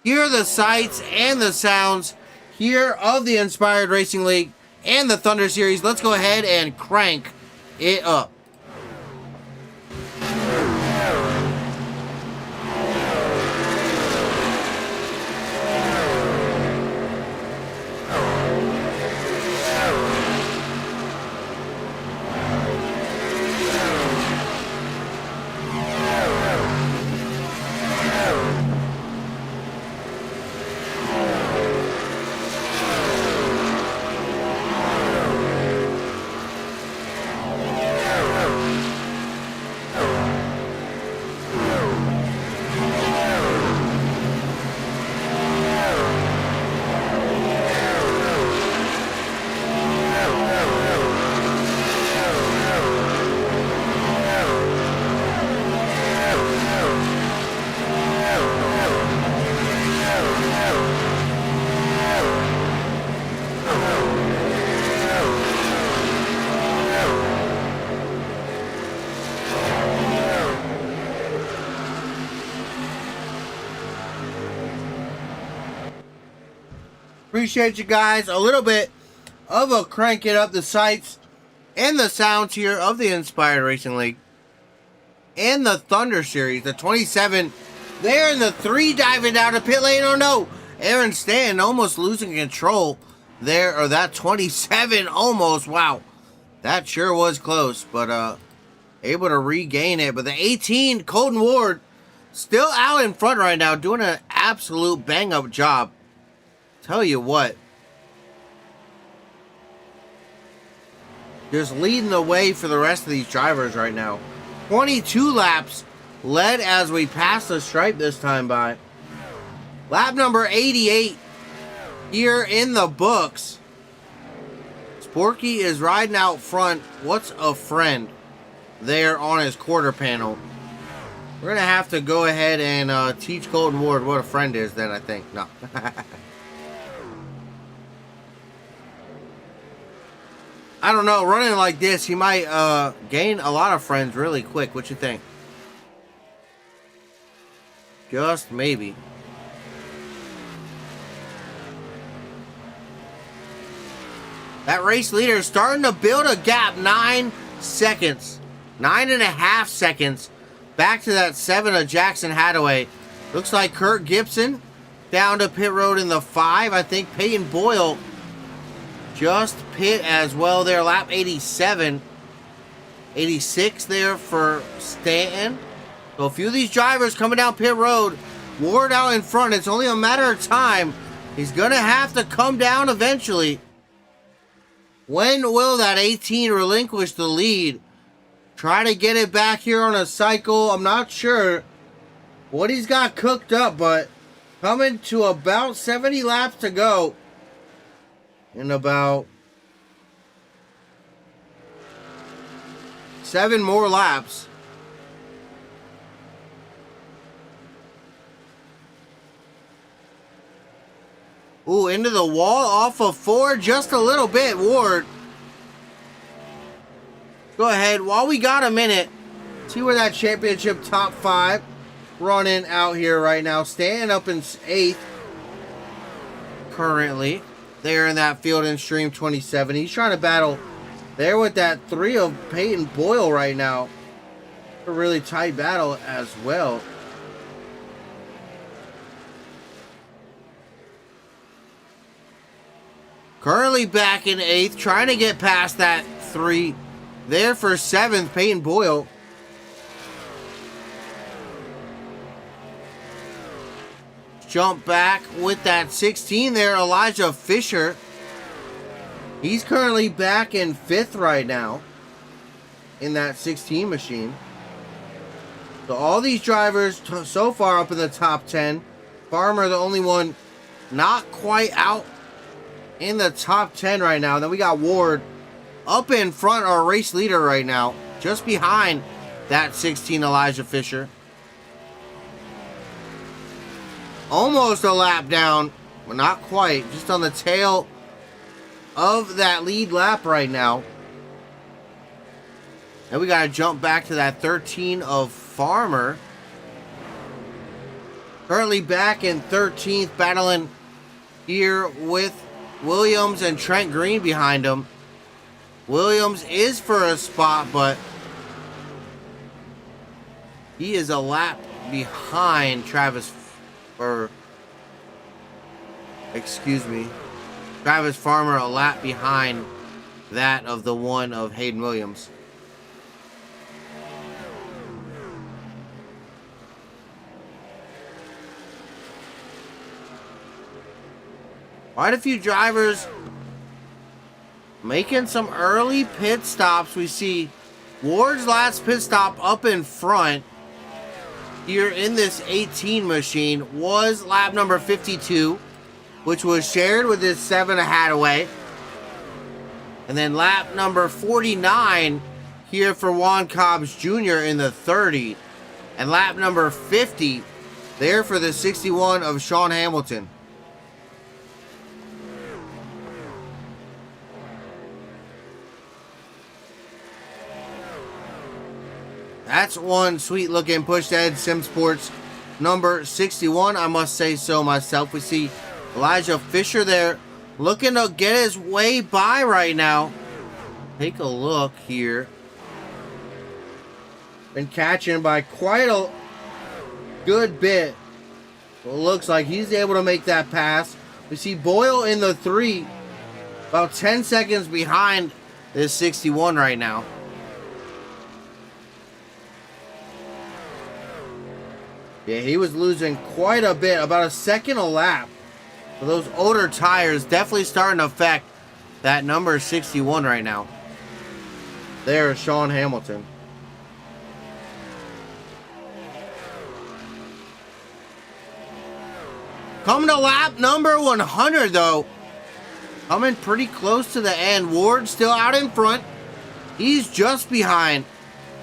[SPEAKER 1] hear the sights and the sounds here of the Inspired Racing League and the Thunder Series. Let's go ahead and crank it up. Appreciate you guys. A little bit of a cranking up the sights and the sounds here of the Inspired Racing League and the Thunder Series. The 27 there and the 3 diving down to pit lane. Oh no, Aaron Stanton almost losing control there, or that 27 almost. Wow, that sure was close, but able to regain it. But the 18 Colton Ward still out in front right now, doing an absolute bang up job. Tell you what, just leading the way for the rest of these drivers right now. 22 laps led as we pass the stripe this time by. Lap number 88 here in the books. Sporky is riding out front. What's a friend there on his quarter panel? We're going to have to go ahead and teach Colton Ward what a friend is then, I think. No. I don't know, running like this, he might gain a lot of friends really quick. What you think? Just maybe. That race leader is starting to build a gap. 9 seconds. 9.5 seconds. Back to that 7 of Jackson Hadaway. Looks like Kurt Gibson down to pit road in the 5. I think Peyton Boyle just pit as well there. Lap 87. 86 there for Stanton. So a few of these drivers coming down pit road. Ward out in front. It's only a matter of time. He's going to have to come down eventually. When will that 18 relinquish the lead? Try to get it back here on a cycle. I'm not sure what he's got cooked up, but coming to about 70 laps to go in about 7 more laps. Ooh, into the wall off of 4 just a little bit, Ward. Go ahead, while we got a minute, see where that championship top 5 running out here right now. Staying up in 8th currently. There in that Field and Stream 27. He's trying to battle there with that 3 of Peyton Boyle right now. A really tight battle as well. Currently back in 8th, trying to get past that 3. There for 7th, Peyton Boyle. Jump back with that 16 there, Elijah Fisher. He's currently back in 5th right now in that 16 machine. So all these drivers so far up in the top 10. Farmer, the only one not quite out in the top 10 right now. Then we got Ward up in front, our race leader right now, just behind that 16 Elijah Fisher. Almost a lap down, but not quite. Just on the tail of that lead lap right now. And we got to jump back to that 13 of Farmer. Currently back in 13th, battling here with Williams and Trent Green behind him. Williams is for a spot, but he is a lap behind Travis Farmer, a lap behind that of the one of Hayden Williams. Quite a few drivers making some early pit stops. We see Ward's last pit stop up in front here in this 18 machine was lap number 52, which was shared with this 7 of Hadaway. And then lap number 49 here for Juan Cobbs Jr. in the 30. And lap number 50 there for the 61 of Sean Hamilton. That's one sweet looking push ahead Sim Sports number 61. I must say so myself. We see Elijah Fisher there looking to get his way by right now. Take a look here. Been catching by quite a good bit. Well, it looks like he's able to make that pass. We see Boyle in the 3. About 10 seconds behind this 61 right now. Yeah, he was losing quite a bit, about a second a lap. So those older tires definitely starting to affect that number 61 right now. There's Sean Hamilton. Coming to lap number 100 though. Coming pretty close to the end. Ward still out in front. He's just behind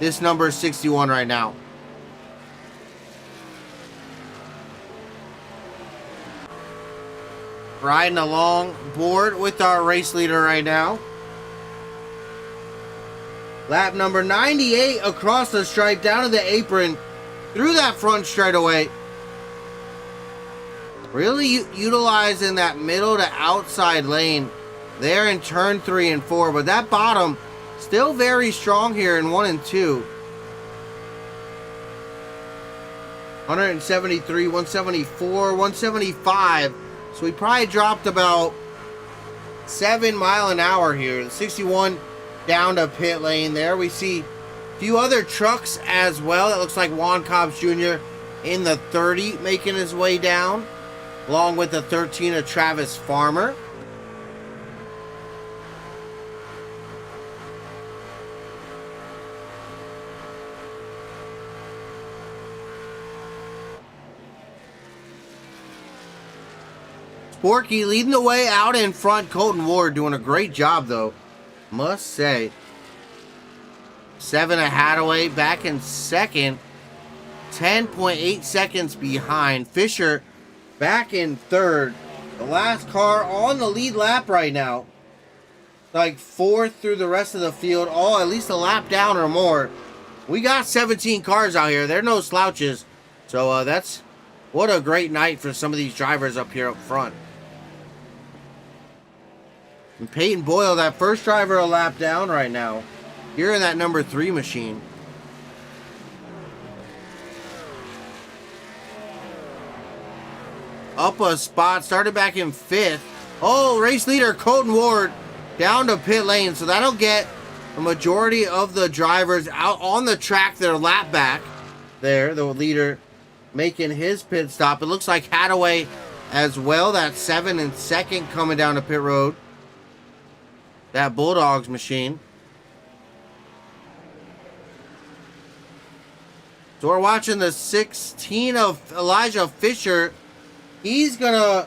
[SPEAKER 1] this number 61 right now. Riding along board with our race leader right now. Lap number 98 across the stripe, down to the apron, through that front straightaway. Really utilizing that middle to outside lane there in turn 3 and 4, but that bottom still very strong here in 1 and 2. 173, 174, 175. So we probably dropped about 7 miles an hour here. 61 down to pit lane there. We see a few other trucks as well. That looks like Juan Cobbs Jr. in the 30 making his way down, along with the 13 of Travis Farmer. Sporky leading the way out in front. Colton Ward doing a great job, though, must say. 7 of Hadaway back in second. 10.8 seconds behind. Fisher back in third. The last car on the lead lap right now. Like fourth through the rest of the field. Oh, at least a lap down or more. We got 17 cars out here. They're no slouches. So that's what a great night for some of these drivers up here up front. And Peyton Boyle, that first driver, a lap down right now. Here in that number 3 machine. Up a spot, started back in 5th. Oh, race leader Colton Ward down to pit lane. So that'll get the majority of the drivers out on the track their lap back. There, the leader making his pit stop. It looks like Hadaway as well. That 7 and 2nd coming down to pit road. That Bulldogs machine. So we're watching the 16 of Elijah Fisher. He's gonna,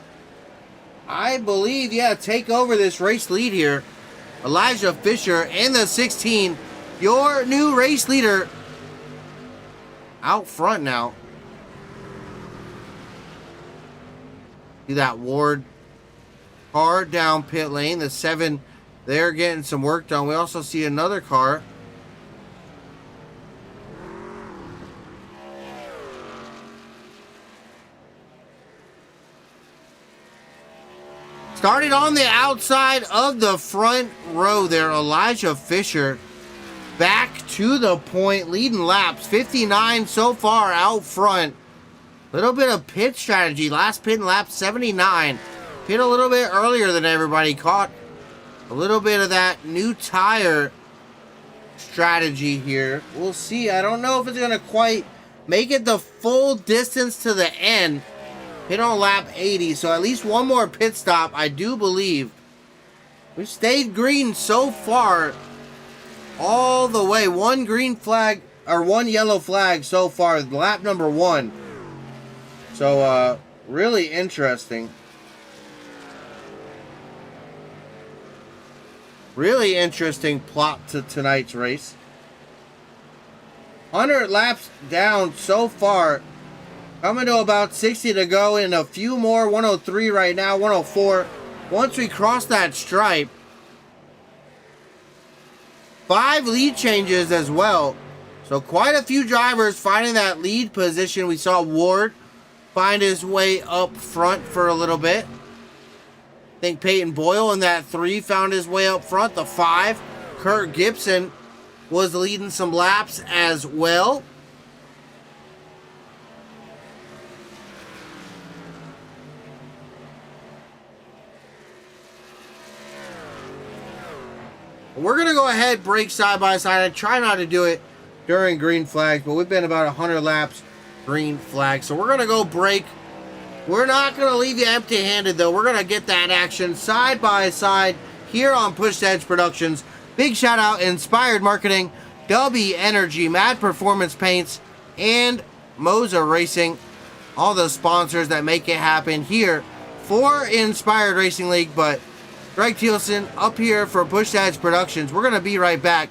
[SPEAKER 1] I believe, yeah, take over this race lead here. Elijah Fisher and the 16, your new race leader, out front now. See that Ward car down pit lane. The 7, they're getting some work done. We also see another car. Started on the outside of the front row there. Elijah Fisher back to the point, leading laps. 59 so far out front. Little bit of pit strategy. Last pit in lap 79. Pit a little bit earlier than everybody. Caught a little bit of that new tire strategy here. We'll see. I don't know if it's going to quite make it the full distance to the end. Hit on lap 80, so at least one more pit stop, I do believe. We've stayed green so far all the way. One green flag, or one yellow flag so far, lap number 1. So, really interesting. Really interesting plot to tonight's race. 100 laps down so far. Coming to about 60 to go in a few more. 103 right now, 104. Once we cross that stripe. 5 lead changes as well. So quite a few drivers finding that lead position. We saw Ward find his way up front for a little bit. I think Peyton Boyle in that 3 found his way up front. The 5, Kurt Gibson was leading some laps as well. We're going to go ahead, break side by side. I try not to do it during green flags, but we've been about 100 laps green flag. So we're going to go break. We're not going to leave you empty-handed, though. We're going to get that action side by side here on Push Edge Productions. Big shout out, Inspired Marketing, W Energy, Mad Performance Paints, and Moza Racing. All the sponsors that make it happen here for Inspired Racing League, but Greg Thielsen up here for Push Edge Productions. We're going to be right back.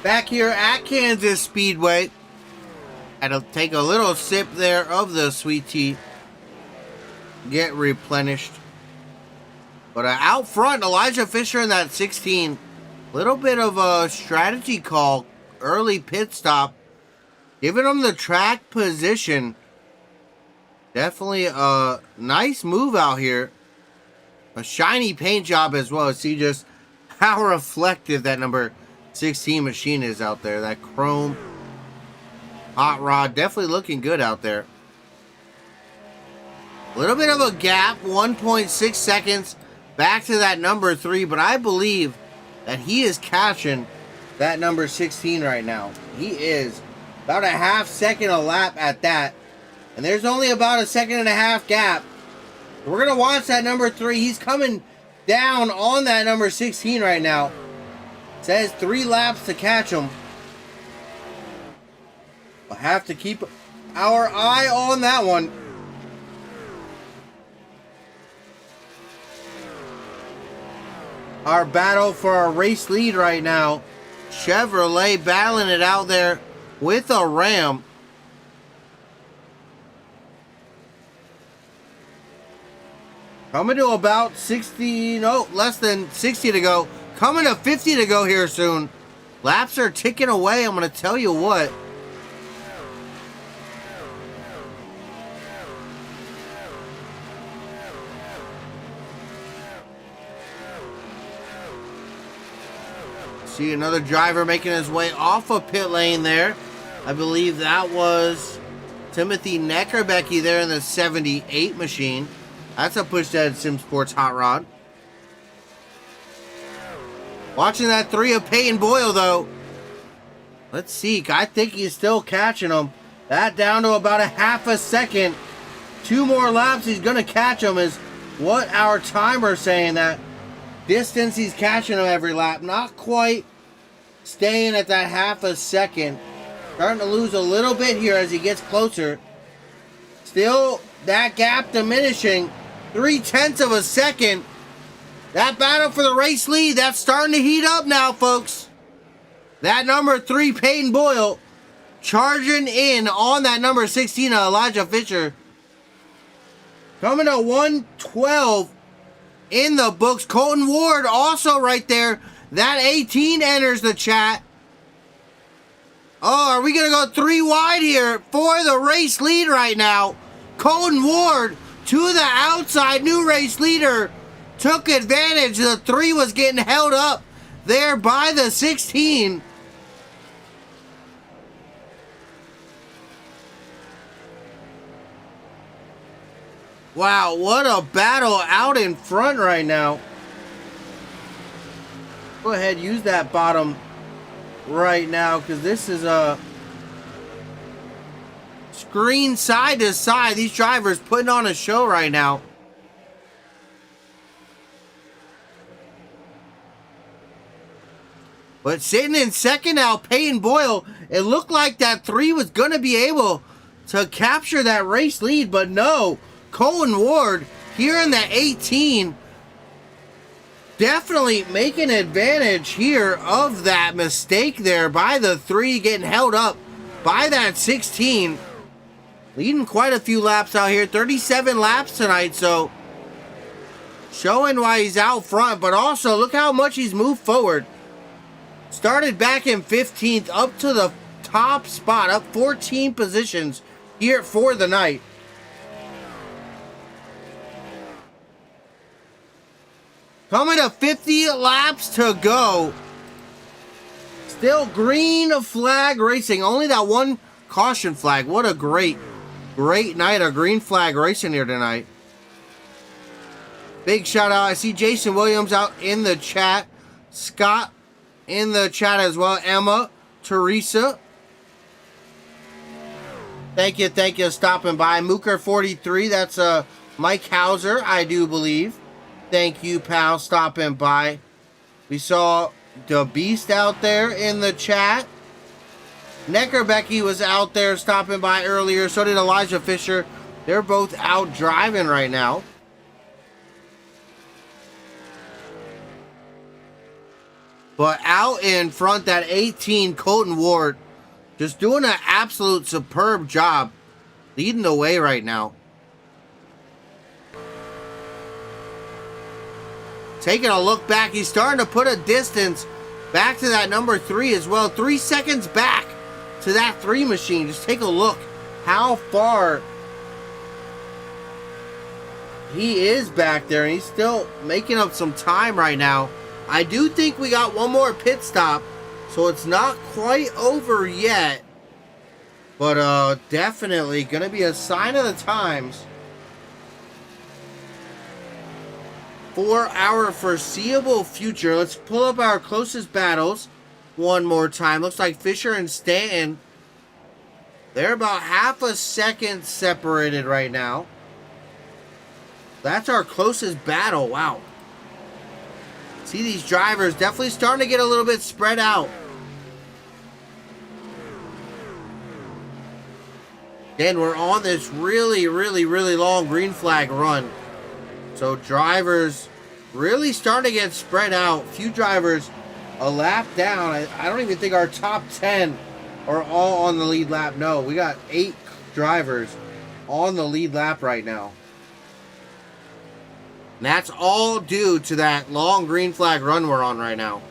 [SPEAKER 1] Back here at Kansas Speedway. Had to take a little sip there of the sweet tea. Get replenished. But out front, Elijah Fisher in that 16. Little bit of a strategy call. Early pit stop. Giving him the track position. Definitely a nice move out here. A shiny paint job as well. See just how reflective that number 16 machine is out there. That chrome hot rod definitely looking good out there. A little bit of a gap, 1.6 seconds back to that number 3, but I believe that he is catching that number 16 right now. He is about a half second a lap at that, and there's only about a second and a half gap. We're going to watch that number 3. He's coming down on that number 16 right now. It says 3 laps to catch him. We'll have to keep our eye on that one. Our battle for our race lead right now. Chevrolet battling it out there with a Ram. Coming to about 60, no, less than 60 to go. Coming to 50 to go here soon. Laps are ticking away, I'm going to tell you what. See another driver making his way off of pit lane there. I believe that was Timothy Neckerbecky there in the 78 machine. That's a push-dead Sim Sports hot rod. Watching that 3 of Peyton Boyle, though. Let's see. I think he's still catching him. That down to about a half a second. 2 more laps, he's going to catch him, is what our timer's saying. That distance, he's catching him every lap. Not quite staying at that half a second. Starting to lose a little bit here as he gets closer. Still, that gap diminishing. 0.3 of a second. That battle for the race lead, that's starting to heat up now, folks. That number 3, Peyton Boyle, charging in on that number 16, Elijah Fisher. Coming to 112 in the books. Colton Ward also right there. That 18 enters the chat. Oh, are we going to go 3 wide here for the race lead right now? Colton Ward to the outside, new race leader. Took advantage. The 3 was getting held up there by the 16. Wow, what a battle out in front right now. Go ahead, use that bottom right now, because this is a screen side to side. These drivers putting on a show right now. But sitting in second now, Peyton Boyle. It looked like that 3 was going to be able to capture that race lead, but no. Colton Ward here in the 18. Definitely making advantage here of that mistake there by the 3, getting held up by that 16. Leading quite a few laps out here. 37 laps tonight, so showing why he's out front, but also look how much he's moved forward. Started back in 15th, up to the top spot, up 14 positions here for the night. Coming to 50 laps to go. Still green flag racing. Only that 1 caution flag. What a great night of green flag racing here tonight. Big shout out. I see Jason Williams out in the chat. Scott in the chat as well. Emma, Teresa. Thank you stopping by. Mooker43, that's Mike Hauser, I do believe. Thank you, pal, stopping by. We saw the Beast out there in the chat. Neckerbecky was out there stopping by earlier. So did Elijah Fisher. They're both out driving right now. But out in front, that 18, Colton Ward, just doing an absolute superb job, leading the way right now. Taking a look back, he's starting to put a distance back to that number 3 as well. 3 seconds back to that 3 machine. Just take a look how far he is back there, and he's still making up some time right now. I do think we got one more pit stop, so it's not quite over yet, but definitely going to be a sign of the times for our foreseeable future. Let's pull up our closest battles one more time. Looks like Fisher and Stanton, they're about half a second separated right now. That's our closest battle. Wow. See, these drivers definitely starting to get a little bit spread out. Again, we're on this really long green flag run. So drivers really starting to get spread out. Few drivers a lap down. I don't even think our top 10 are all on the lead lap. No, we got 8 drivers on the lead lap right now. And that's all due to that long green flag run we're on right now.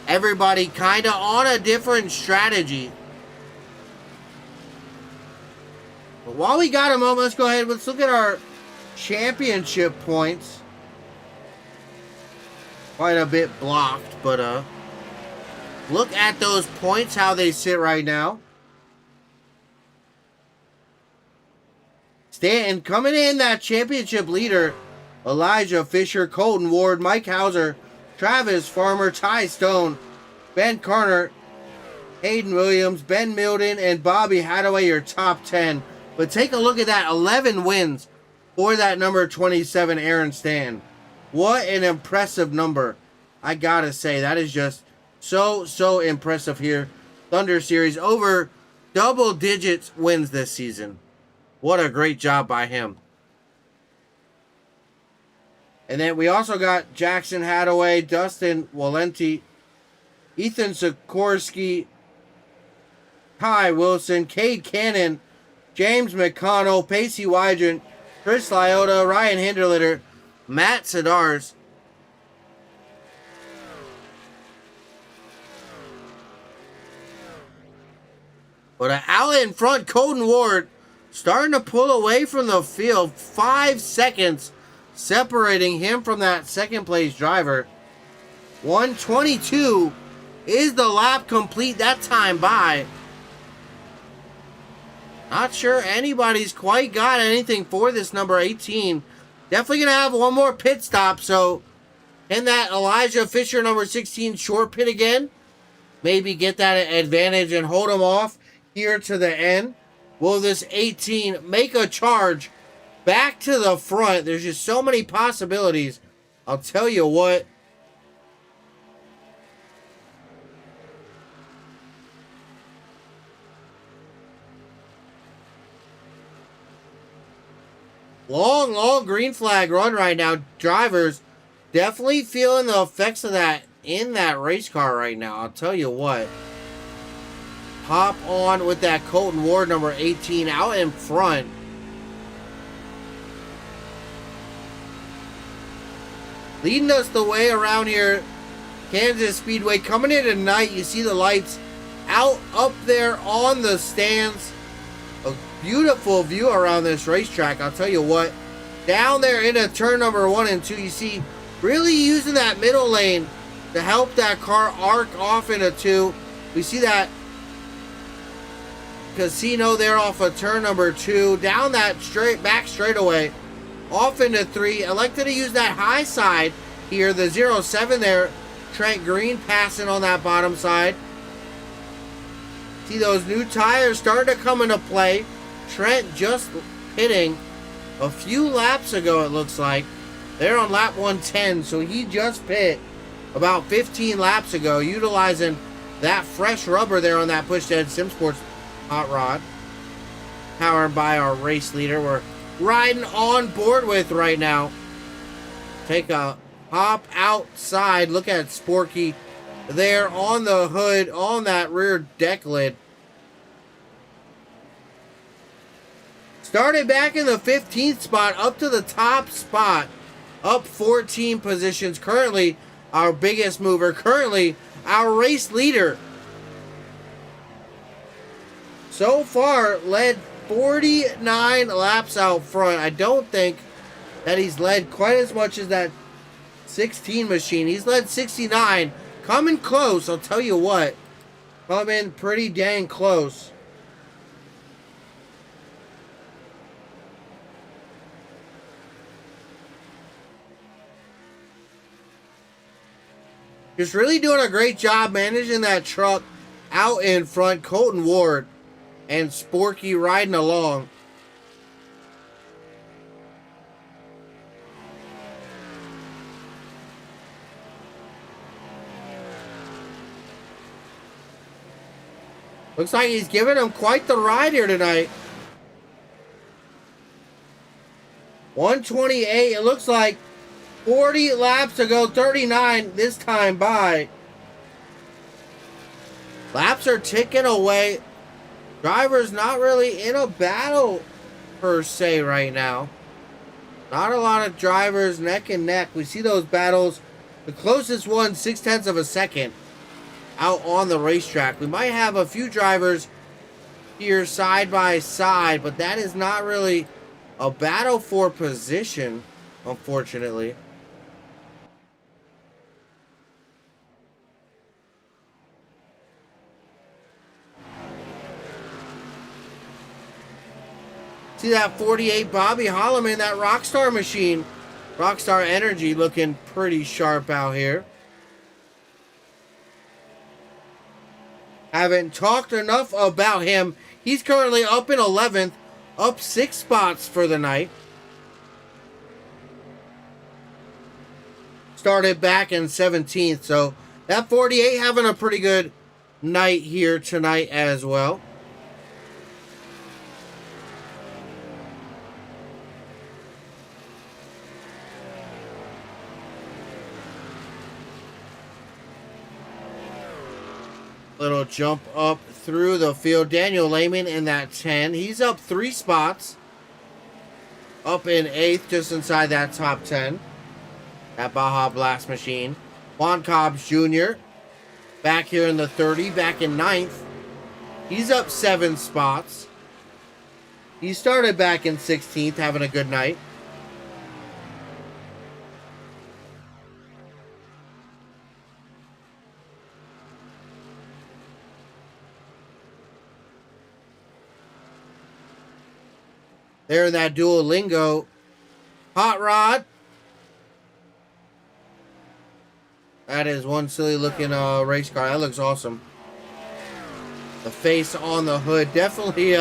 [SPEAKER 1] Everybody kind of on a different strategy. But while we got a moment, let's go ahead. Let's look at our championship points. Quite a bit blocked, but look at those points, how they sit right now. Stanton coming in, that championship leader. Elijah Fisher, Colton Ward, Mike Hauser, Travis Farmer, Ty Stone, Ben Carter, Hayden Williams, Ben Milden, and Bobby Hadaway, your top 10. But take a look at that, 11 wins for that number 27, Aaron Stanton. What an impressive number. I gotta say, that is just so impressive here. Thunder Series, over double digits wins this season. What a great job by him. And then we also got Jackson Hadaway, Dustin Walenti, Ethan Sikorsky, Ty Wilson, Cade Cannon, James McConnell, Pacey Wydron, Chris Lyota, Ryan Hinderlitter, Matt Sedars. But out in front, Colton Ward starting to pull away from the field. 5 seconds separating him from that second place driver. 1:22 is the lap complete, that time by. Not sure anybody's quite got anything for this number 18. Definitely going to have one more pit stop, so can that Elijah Fisher number 16 short pit again? Maybe get that advantage and hold him off here to the end. Will this 18 make a charge back to the front? There's just so many possibilities. I'll tell you what. Long green flag run right now. Drivers definitely feeling the effects of that in that race car right now. I'll tell you what. Hop on with that Colton Ward number 18 out in front. Leading us the way around here. Kansas Speedway coming in tonight. You see the lights out up there on the stands. A beautiful view around this racetrack. I'll tell you what. Down there into turn number 1 and 2, you see really using that middle lane to help that car arc off into 2. We see that Casino there off of turn number 2, down that back straightaway, off into 3. Elected to use that high side here, the 07 there. Trent Green passing on that bottom side. See those new tires starting to come into play. Trent just pitting a few laps ago, it looks like. They're on lap 110, so he just pit about 15 laps ago, utilizing that fresh rubber there on that push-dead SimSports hot rod, powered by our race leader we're riding on board with right now. Take a hop outside. Look at Sporky there on the hood, on that rear deck lid. Started back in the 15th spot, up to the top spot. Up 14 positions. Currently, our biggest mover. Currently, our race leader. So far, led 49 laps out front. I don't think that he's led quite as much as that 16 machine. He's led 69. Coming close, I'll tell you what. Coming pretty dang close. Just really doing a great job managing that truck out in front. Colton Ward and Sporky riding along. Looks like he's giving him quite the ride here tonight. 128. It looks like 40 laps to go. 39 this time by. Laps are ticking away. Drivers not really in a battle per se right now. Not a lot of drivers neck and neck. We see those battles. The closest one, 0.6 of a second out on the racetrack. We might have a few drivers here side by side, but that is not really a battle for position, unfortunately. See that 48 Bobby Holloman, that Rockstar machine. Rockstar Energy looking pretty sharp out here. Haven't talked enough about him. He's currently up in 11th, up 6 spots for the night. Started back in 17th, so that 48 having a pretty good night here tonight as well. Little jump up through the field. Daniel Lehman in that 10. He's up 3 spots. Up in 8th, just inside that top 10. That Baja Blast machine. Juan Cobbs Jr. back here in the 30. Back in 9th. He's up 7 spots. He started back in 16th, having a good night. There in that Duolingo hot rod. That is one silly looking race car. That looks awesome. The face on the hood. Definitely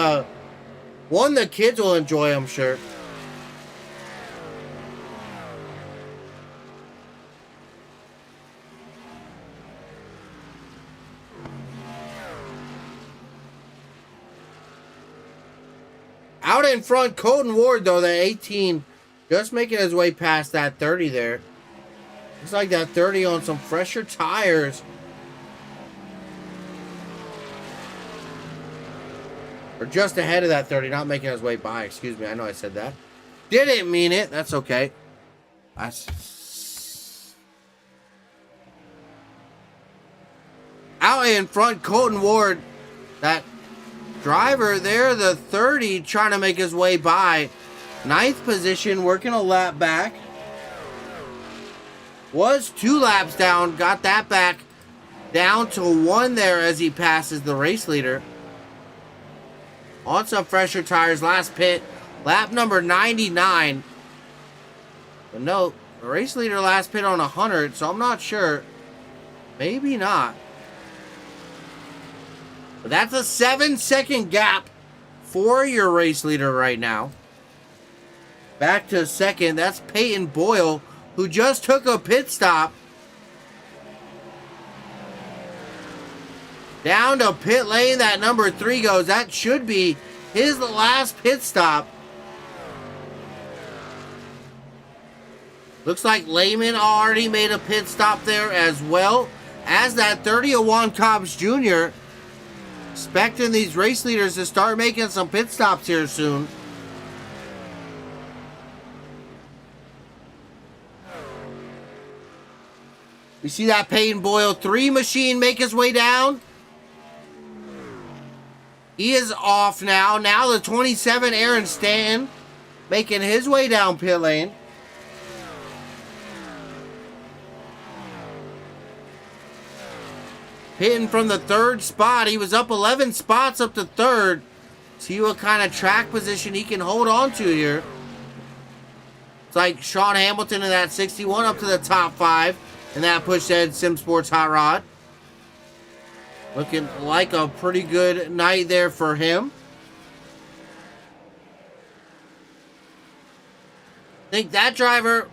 [SPEAKER 1] one the kids will enjoy, I'm sure. Out in front, Colton Ward, though, that 18, just making his way past that 30 there. Looks like that 30 on some fresher tires. Or just ahead of that 30, not making his way by. Excuse me, I know I said that. Didn't mean it. That's okay. Out in front, Colton Ward, that driver there, the 30, trying to make his way by. 9th position, working a lap back. Was 2 laps down, got that back down to 1 there as he passes the race leader. On some fresher tires, last pit, lap number 99. But no, the race leader last pit on 100, so I'm not sure. Maybe not. But that's a 7-second gap for your race leader right now. Back to second. That's Peyton Boyle, who just took a pit stop. Down to pit lane, that number 3 goes. That should be his last pit stop. Looks like Lehman already made a pit stop there as well as that 30 of Juan Cobbs Jr. Expecting these race leaders to start making some pit stops here soon. We see that Peyton Boyle 3 machine make his way down. He is off now. Now the 27 Aaron Stanton making his way down pit lane. Hitting from the 3rd spot. He was up 11 spots up to 3rd. See what kind of track position he can hold on to here. It's like Sean Hamilton in that 61 up to the top 5 in that Pushhead Sim Sports Hot Rod. Looking like a pretty good night there for him. I think that driver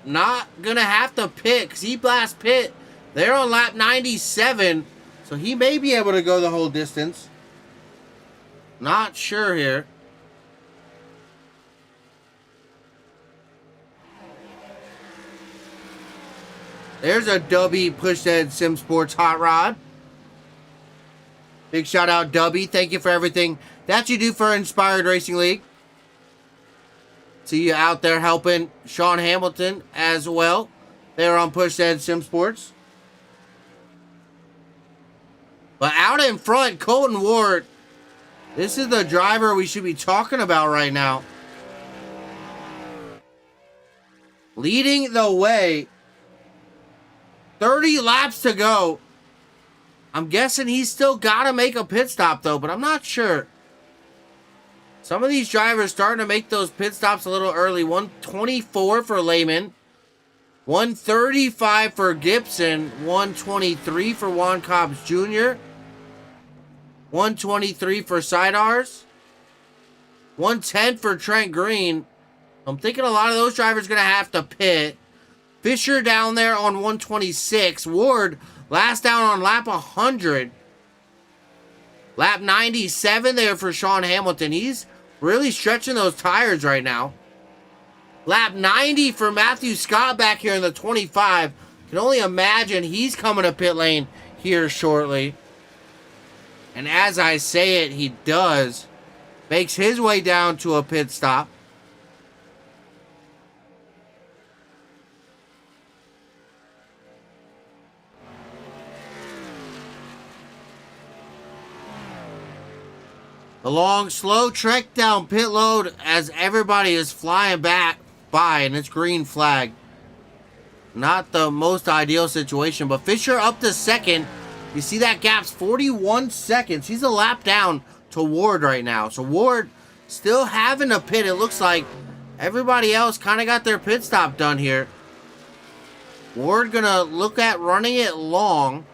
[SPEAKER 1] not going to have to pit because he blast pit. They're on lap 97, so he may be able to go the whole distance. Not sure here. There's a Dubby Pushhead Sim Sports Hot Rod. Big shout out, Dubby. Thank you for everything that you do for Inspired Racing League. See you out there helping Sean Hamilton as well. They're on Pushhead Sim Sports. But out in front, Colton Ward. This is the driver we should be talking about right now. Leading the way. 30 laps to go. I'm guessing he's still got to make a pit stop, though, but I'm not sure. Some of these drivers starting to make those pit stops a little early. 124 for Lehman. 135 for Gibson. 123 for Juan Cobbs Jr. 123 for Sidars. 110 for Trent Green. I'm thinking a lot of those drivers are going to have to pit. Fisher down there on 126. Ward last down on lap 100. Lap 97 there for Sean Hamilton. He's really stretching those tires right now. Lap 90 for Matthew Scott back here in the 25. Can only imagine he's coming to pit lane here shortly. And as I say it, he does. Makes his way down to a pit stop. The long, slow trek down pit road as everybody is flying back by, and it's green flag. Not the most ideal situation, but Fisher up to second. You see that gap's 41 seconds. He's a lap down to Ward right now. So Ward still having a pit. It looks like everybody else kind of got their pit stop done here. Ward gonna look at running it long.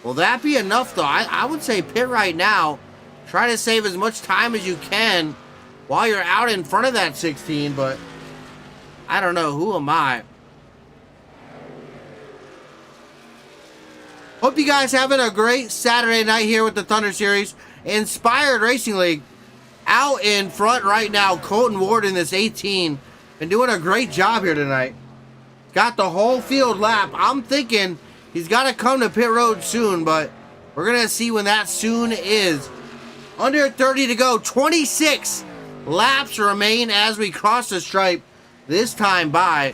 [SPEAKER 1] Will that be enough though? I would say pit right now. Try to save as much time as you can while you're out in front of that 16, but I don't know. Who am I? Hope you guys having a great Saturday night here with the Thunder Series. Inspired Racing League out in front right now. Colton Ward in this 18. Been doing a great job here tonight. Got the whole field lap. I'm thinking he's got to come to pit road soon, but we're going to see when that soon is. Under 30 to go. 26 laps remain as we cross the stripe this time by.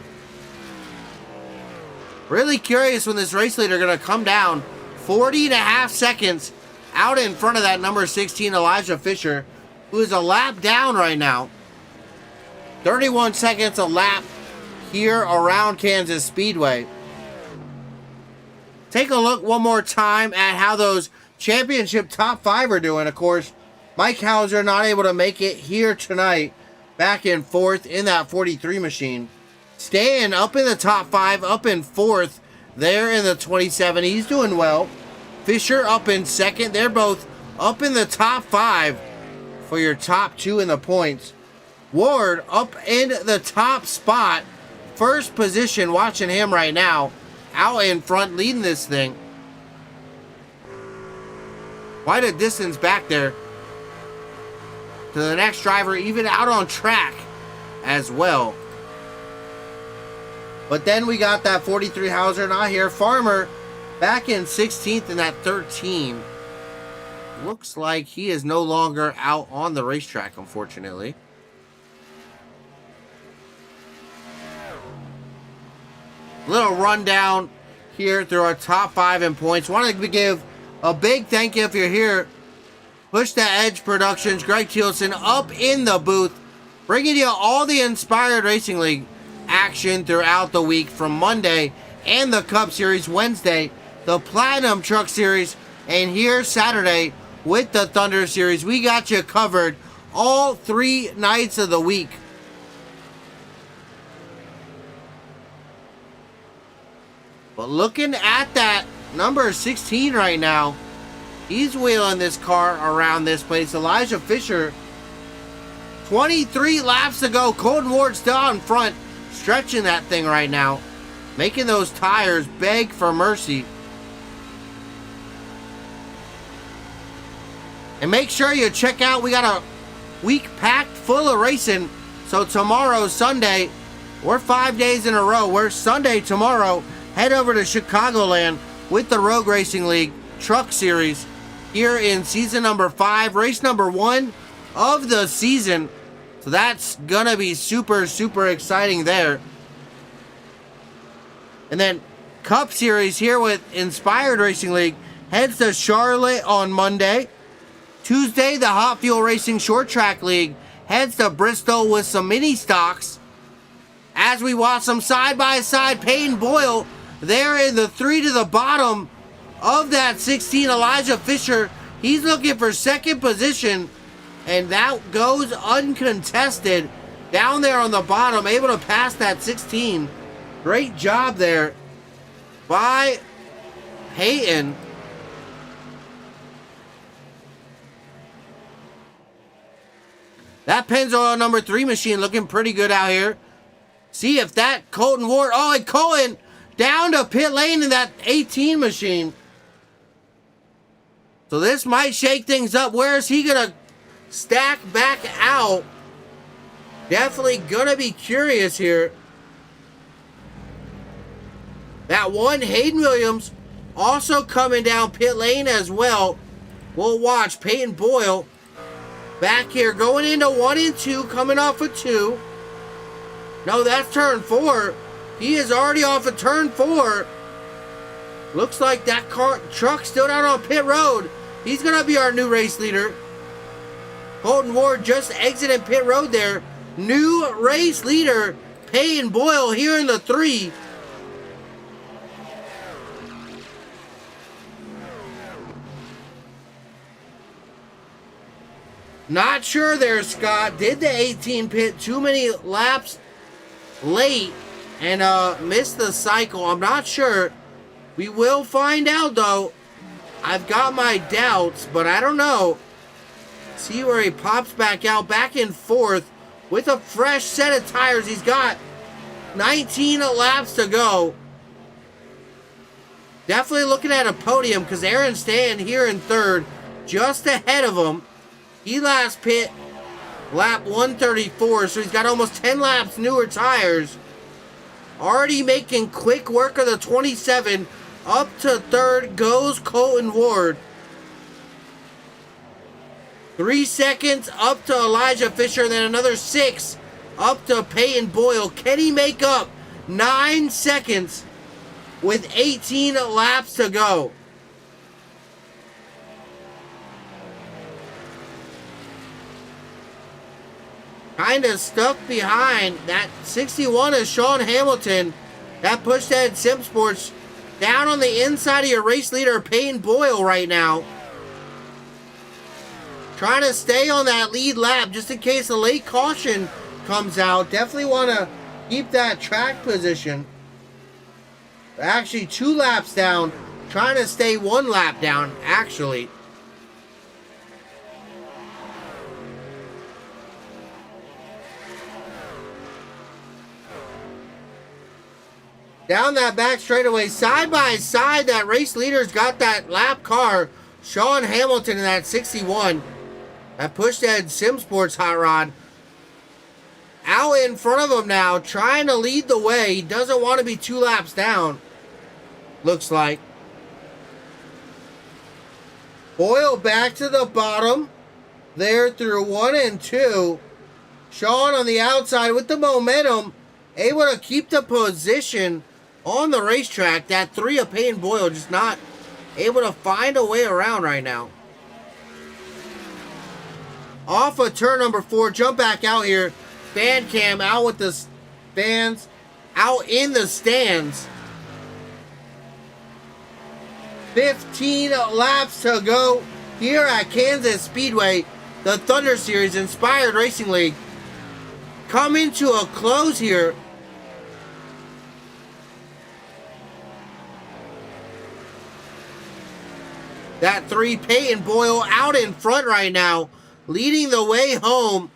[SPEAKER 1] Really curious when this race leader going to come down. 40.5 seconds out in front of that number 16 Elijah Fisher, who is a lap down right now. 31 seconds a lap here around Kansas Speedway. Take a look one more time at how those championship top 5 are doing. Of course, Mike Hauser not able to make it here tonight. Back in 4th in that 43 machine. Staying up in the top 5, up in 4th. There in the 27. He's doing well. Fisher up in 2nd. They're both up in the top 5 for your top 2 in the points. Ward up in the top spot. First position, watching him right now. Out in front, leading this thing. Quite a distance back there to the next driver, even out on track as well. But then we got that 43 Hauser not here. Farmer back in 16th in that 13. Looks like he is no longer out on the racetrack, unfortunately. Little rundown here through our top 5 in points. Wanted to give a big thank you if you're here. Push the Edge Productions, Greg Thielsen up in the booth, bringing you all the Inspired Racing League action throughout the week from Monday and the Cup Series Wednesday, the Platinum Truck Series, and here Saturday with the Thunder Series. We got you covered all 3 nights of the week. But looking at that number 16 right now, he's wheeling this car around this place. Elijah Fisher, 23 laps to go. Colton Ward still out in front, stretching that thing right now, making those tires beg for mercy. And make sure you check out, we got a week packed full of racing. So tomorrow, Sunday, we're 5 days in a row. We're Sunday, tomorrow, head over to Chicagoland with the Rogue Racing League Truck Series here in season number 5, race number 1 of the season. So that's gonna be super, super exciting there. And then Cup Series here with Inspired Racing League heads to Charlotte on Monday. Tuesday, the Hot Fuel Racing Short Track League heads to Bristol with some mini stocks. As we watch some side-by-side, Peyton Boyle there in the 3 to the bottom of that 16, Elijah Fisher. He's looking for second position, and that goes uncontested down there on the bottom, able to pass that 16. Great job there by Peyton. That Pennzoil number 3 machine looking pretty good out here. See if that Colton Ward, oh, and Colton down to pit lane in that 18 machine. So this might shake things up. Where is he going to stack back out? Definitely going to be curious here. That one, Hayden Williams, also coming down pit lane as well. We'll watch Peyton Boyle back here going into 1 and 2, coming off of 2. No, that's turn 4. He is already off of turn 4. Looks like that truck still down on pit road. He's going to be our new race leader. Colton Ward just exited pit road there. New race leader, Peyton Boyle here in the 3. Not sure there, Scott. Did the 18 pit too many laps late and missed the cycle? I'm not sure. We will find out, though. I've got my doubts, but I don't know. See where he pops back out, back in 4th with a fresh set of tires. He's got 19 laps to go. Definitely looking at a podium because Aaron's staying here in 3rd, just ahead of him. He last pit lap 134, so he's got almost 10 laps newer tires. Already making quick work of the 27. Up to 3rd goes Colton Ward. 3 seconds up to Elijah Fisher, then another 6 up to Peyton Boyle. Can he make up 9 seconds with 18 laps to go? Kind of stuck behind. That 61 is Sean Hamilton. That pushed Ed Sim Sports down on the inside of your race leader, Peyton Boyle, right now. Trying to stay on that lead lap just in case a late caution comes out. Definitely want to keep that track position. Actually, 2 laps down. Trying to stay 1 lap down, actually. Down that back straightaway, side by side, that race leader's got that lap car. Sean Hamilton in that 61. That pushed Ed Sim Sports hot rod out in front of him now, trying to lead the way. He doesn't want to be 2 laps down, looks like. Boyle back to the bottom there through 1 and 2. Sean on the outside with the momentum, able to keep the position on the racetrack. That 3 of Peyton Boyle just not able to find a way around right now. Off of turn number 4, jump back out here. Fan cam out with the fans out in the stands. 15 laps to go here at Kansas Speedway. The Thunder Series Inspired Racing League coming to a close here. That 3 Peyton Boyle out in front right now, leading the way home.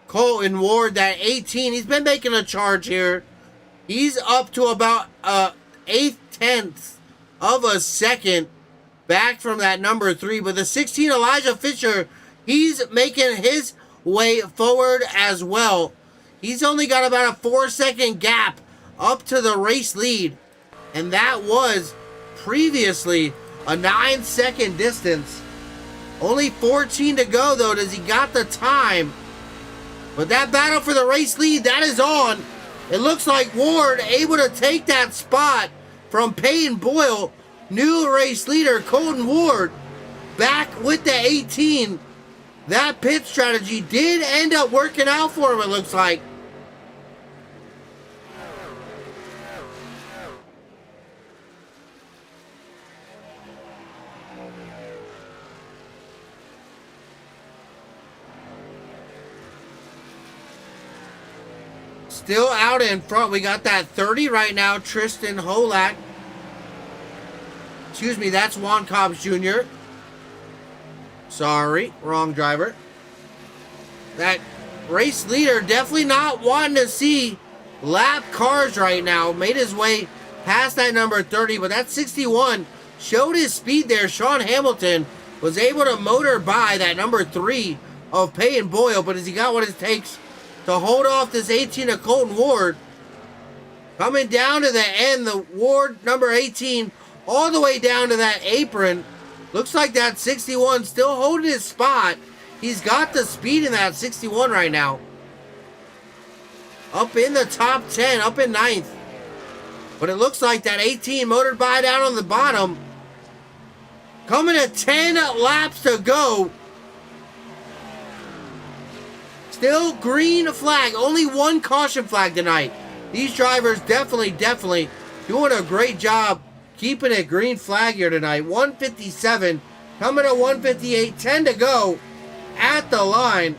[SPEAKER 1] Colton Ward, that 18, he's been making a charge here. He's up to about 8/10 of a second back from that number 3. But the 16, Elijah Fisher, he's making his way forward as well. He's only got about a 4-second gap up to the race lead. And that was previously a 9-second distance. Only 14 to go, though. Does he got the time? But that battle for the race lead, that is on. It looks like Ward able to take that spot from Peyton Boyle. New race leader, Colton Ward, back with the 18. That pit strategy did end up working out for him, it looks like. Still out in front. We got that 30 right now, Tristan Holak. Excuse me, that's Juan Cobbs Jr. Sorry, wrong driver. That race leader definitely not wanting to see lap cars right now. Made his way past that number 30, but that 61 showed his speed there. Sean Hamilton was able to motor by that number 3 of Peyton Boyle, but has he got what it takes to hold off this 18 of Colton Ward? Coming down to the end, the Ward number 18 all the way down to that apron. Looks like that 61 still holding his spot. He's got the speed in that 61 right now. Up in the top 10, up in 9th. But it looks like that 18 motored by down on the bottom. Coming at 10 laps to go. Still green flag. Only 1 caution flag tonight. These drivers definitely doing a great job keeping it green flag here tonight. 157 coming to 158. 10 to go at the line.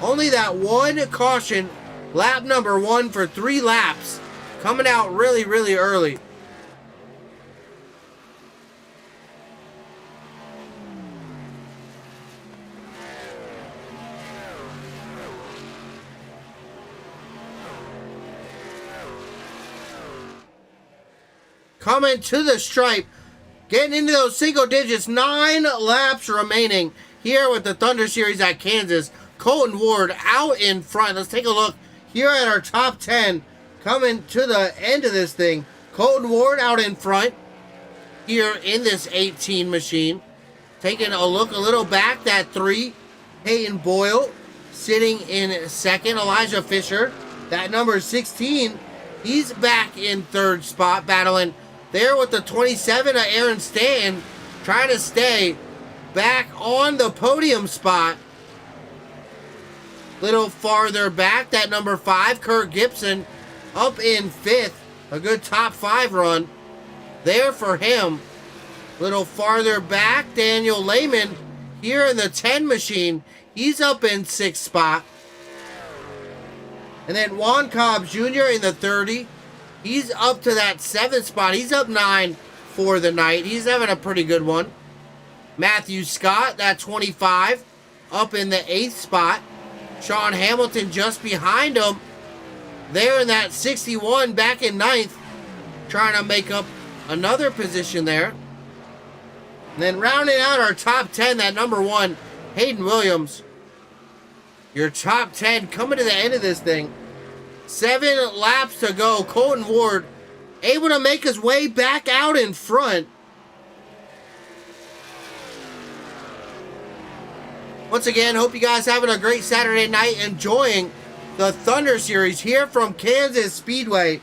[SPEAKER 1] Only that 1 caution. Lap number 1 for 3 laps. Coming out really early. Coming to the stripe. Getting into those single digits. 9 laps remaining here with the Thunder Series at Kansas. Colton Ward out in front. Let's take a look here at our top 10. Coming to the end of this thing. Colton Ward out in front here in this 18 machine. Taking a look a little back. That 3. Peyton Boyle sitting in second. Elijah Fisher. That number 16. He's back in 3rd spot, battling there with the 27 of Aaron Stanton, trying to stay back on the podium spot. Little farther back, that number 5, Kurt Gibson, up in 5th. A good top 5 run there for him. Little farther back, Daniel Lehman here in the 10 machine. He's up in 6th spot. And then Juan Cobbs Jr. in the 30. He's up to that 7th spot. He's up 9 for the night. He's having a pretty good one. Matthew Scott, that 25, up in the 8th spot. Sean Hamilton just behind him. There in that 61, back in 9th. Trying to make up another position there. And then rounding out our top 10, that number 1, Hayden Williams. Your top 10 coming to the end of this thing. 7 laps to go. Colton Ward able to make his way back out in front. Once again, hope you guys having a great Saturday night, enjoying the Thunder Series here from Kansas Speedway.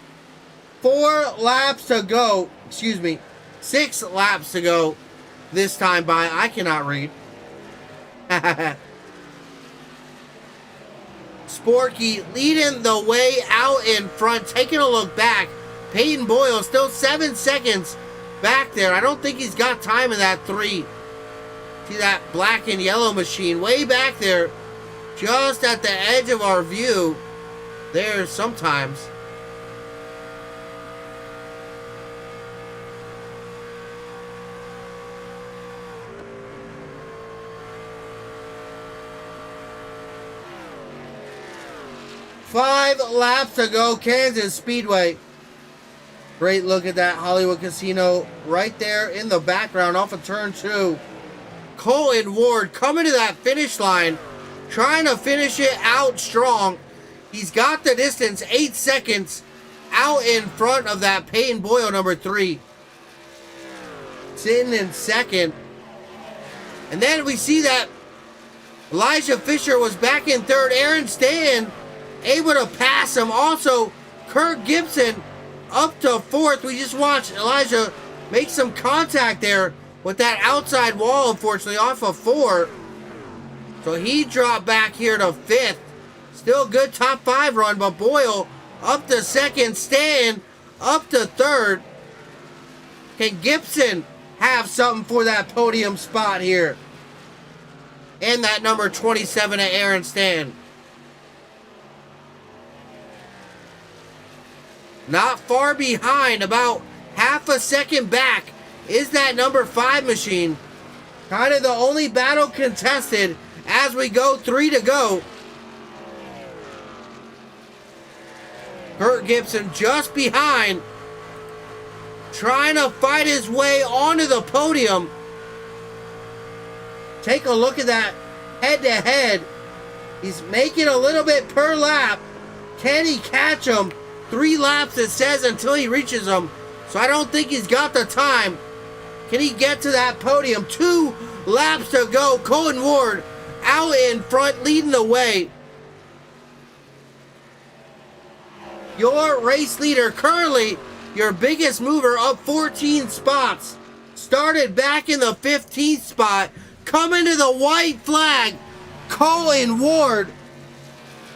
[SPEAKER 1] 4 laps to go. Excuse me. 6 laps to go this time by. I cannot read. Sporky leading the way out in front, taking a look back. Peyton Boyle still 7 seconds back there. I don't think he's got time in that 3. See that black and yellow machine way back there, just at the edge of our view there sometimes. Five laps to go, Kansas Speedway. Great look at that Hollywood Casino right there in the background off of turn 2. Colton Ward coming to that finish line, trying to finish it out strong. He's got the distance, 8 seconds out in front of that Peyton Boyle number 3. Sitting in second. And then we see that Elijah Fisher was back in third. Aaron Stan able to pass him. Also, Kirk Gibson up to 4th. We just watched Elijah make some contact there with that outside wall, unfortunately, off of 4. So he dropped back here to 5th. Still good top 5 run, but Boyle up to 2nd. Stan up to 3rd. Can Gibson have something for that podium spot here? And that number 27 at Aaron Stan. Not far behind, about half a second back, is that number 5 machine. Kind of the only battle contested as we go 3 to go. Kurt Gibson just behind, trying to fight his way onto the podium. Take a look at that head-to-head. He's making a little bit per lap. Can he catch him? 3 laps, it says, until he reaches him. So I don't think he's got the time. Can he get to that podium? 2 laps to go. Colton Ward out in front, leading the way. Your race leader, currently your biggest mover, up 14 spots. Started back in the 15th spot. Coming to the white flag, Colton Ward.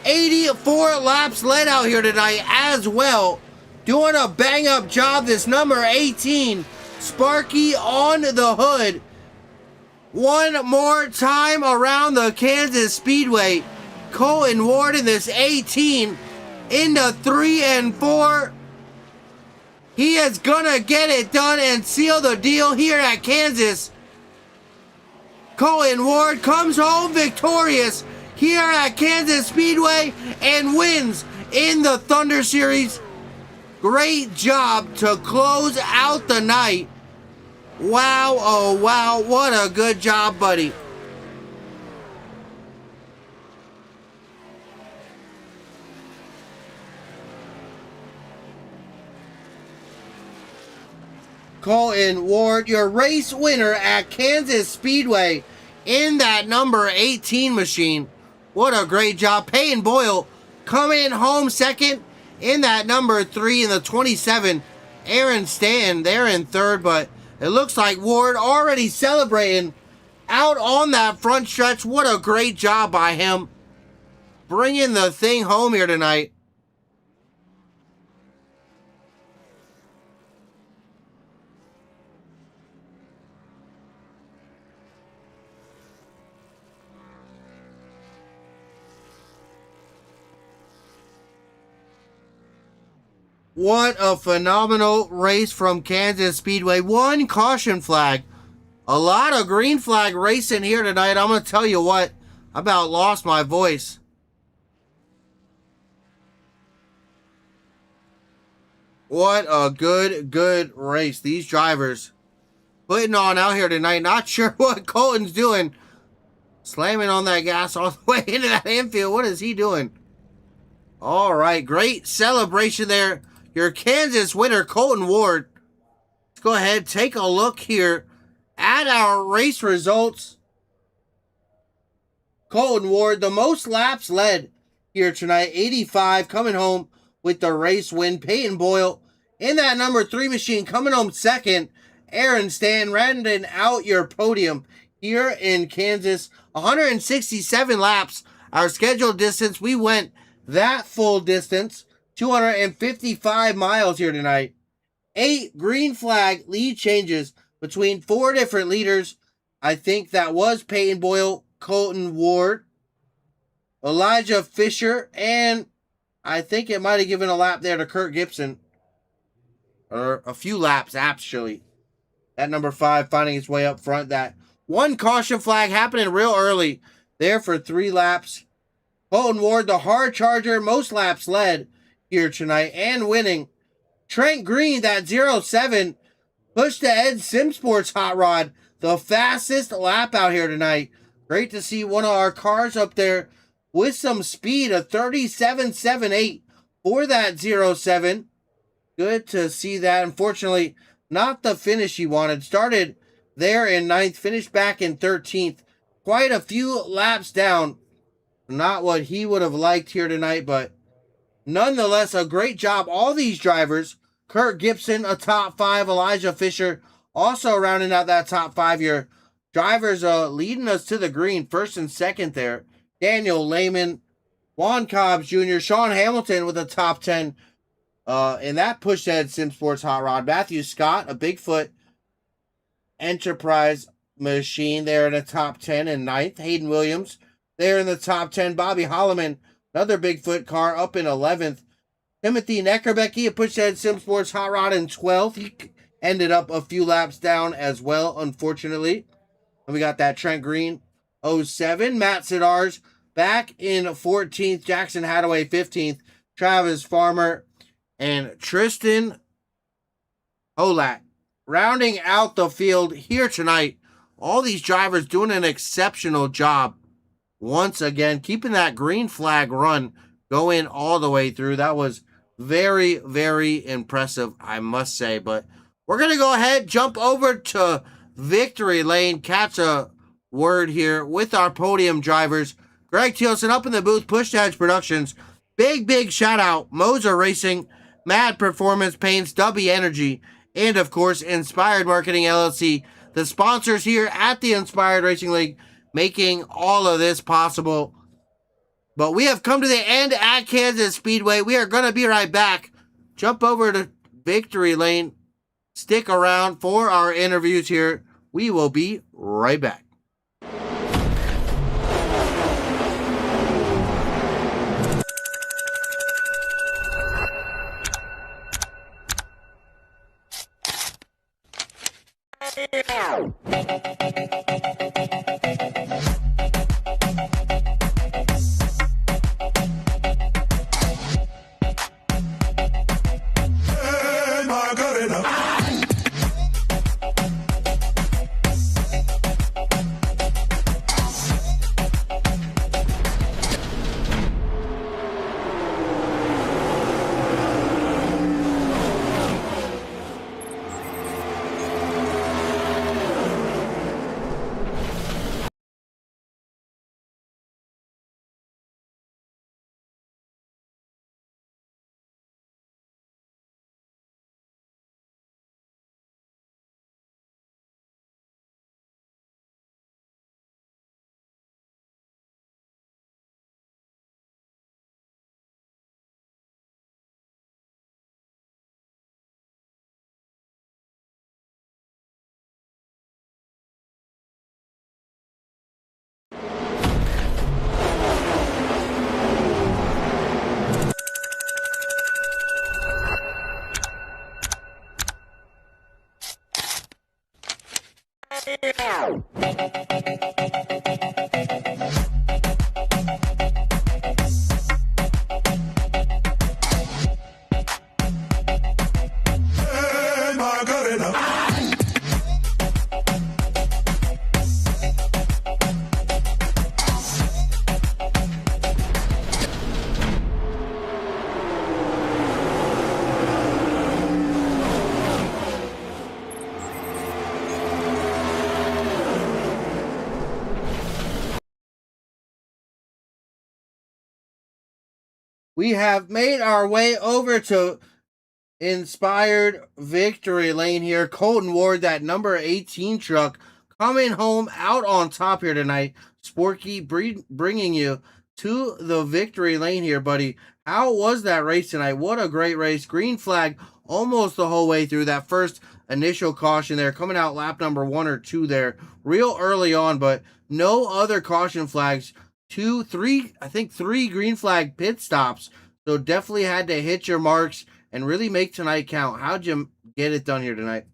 [SPEAKER 1] 84 laps led out here tonight as well. Doing a bang-up job, this number 18, Sparky on the hood. One more time around the Kansas Speedway. Colton Ward in this 18 into 3 and 4. He is gonna get it done and seal the deal here at Kansas. Colton Ward comes home victorious here at Kansas Speedway and wins in the Thunder Series. Great job to close out the night. Wow, oh wow, what a good job, buddy. Colton Ward, your race winner at Kansas Speedway in that number 18 machine. What a great job. Peyton Boyle coming home second in that number 3 in the 27. Aaron Stan there in third, but it looks like Ward already celebrating out on that front stretch. What a great job by him. Bringing the thing home here tonight. What a phenomenal race from Kansas Speedway. 1 caution flag. A lot of green flag racing here tonight. I'm going to tell you what, I about lost my voice. What a good race. These drivers putting on out here tonight. Not sure what Colton's doing. Slamming on that gas all the way into that infield. What is he doing? All right, great celebration there. Your Kansas winner, Colton Ward. Let's go ahead, take a look here at our race results. Colton Ward, the most laps led here tonight, 85, coming home with the race win. Peyton Boyle in that number 3 machine, coming home second. Aaron Stan rounding out your podium here in Kansas. 167 laps, our scheduled distance. We went that full distance, 255 miles here tonight. 8 green flag lead changes between 4 different leaders. I think that was Peyton Boyle, Colton Ward, Elijah Fisher, and I think it might have given a lap there to Kurt Gibson. Or a few laps, actually. At number 5, finding its way up front. That one caution flag happening real early there for 3 laps. Colton Ward, the hard charger, most laps led here tonight and winning. Trent Green, that 07, pushed the Ed Sim Sports hot rod, the fastest lap out here tonight. Great to see one of our cars up there with some speed, a 37.78 for that 07. Good to see that. Unfortunately, not the finish he wanted. Started there in 9th, finished back in 13th. Quite a few laps down. Not what he would have liked here tonight, but nonetheless, a great job. All these drivers, Kurt Gibson, a top 5, Elijah Fisher, also rounding out that top 5 here. Drivers leading us to the green, first and second there. Daniel Lehman, Juan Cobbs Jr., Sean Hamilton with a top 10. And that pushed Ed Sim Sports hot rod. Matthew Scott, a Bigfoot Enterprise machine there in the top 10 and 9th. Hayden Williams there in the top 10. Bobby Holloman, another Bigfoot car, up in 11th. Timothy Neckerbecke pushed Ed Sim Sports hot rod in 12th. He ended up a few laps down as well, unfortunately. And we got that Trent Green 07. Matt Sidars back in 14th. Jackson Hadaway 15th. Travis Farmer and Tristan Olak rounding out the field here tonight. All these drivers doing an exceptional job once again, keeping that green flag run going all the way through. That was very, very impressive, I must say. But we're going to go ahead, jump over to victory lane, catch a word here with our podium drivers. Greg Thielsen up in the booth, Push to Edge Productions. Big shout out, Moser Racing, Mad Performance Paints, W Energy, and of course, Inspired Marketing LLC, the sponsors here at the Inspired Racing League, making all of this possible. But we have come to the end at Kansas Speedway. We are going to be right back. Jump over to victory lane. Stick around for our interviews here. We will be right back. We have made our way over to Inspired Victory Lane here. Colton Ward, that number 18 truck, coming home out on top here tonight. Sporky bringing you to the victory lane here, buddy. How was that race tonight? What a great race. Green flag almost the whole way through. That first initial caution there, coming out lap number 1 or 2 there, real early on, but no other caution flags. 2, 3, I think 3 green flag pit stops. So definitely had to hit your marks and really make tonight count. How'd you get it done here tonight?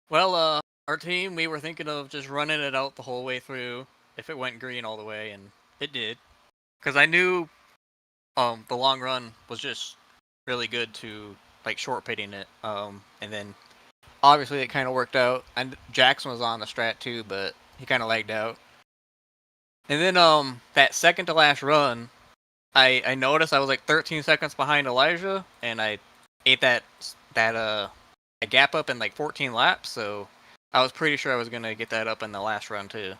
[SPEAKER 2] Well, our team, we were thinking of just running it out the whole way through if it went green all the way, and it did. Because I knew the long run was just really good to like short pitting it. And then obviously it kind of worked out. And Jackson was on the strat too, but he kind of lagged out. And then that second to last run, I noticed I was like 13 seconds behind Elijah, and I ate that a gap up in like 14 laps, so I was pretty sure I was gonna get that up in the last run too.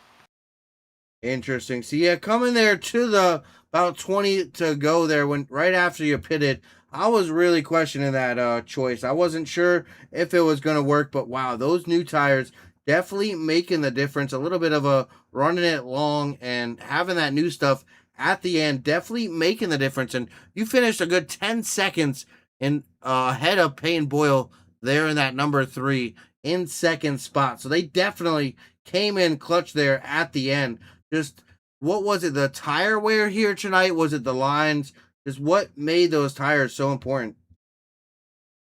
[SPEAKER 1] Interesting. So yeah, coming there to the about 20 to go there when right after you pitted, I was really questioning that choice. I wasn't sure if it was going to work, but wow, those new tires definitely making the difference. A little bit of a running it long and having that new stuff at the end definitely making the difference. And you finished a good 10 seconds in ahead of Payne Boyle there in that number 3 in second spot. So they definitely came in clutch there at the end. Just what was it? The tire wear here tonight? Was it the lines? Just what made those tires so important?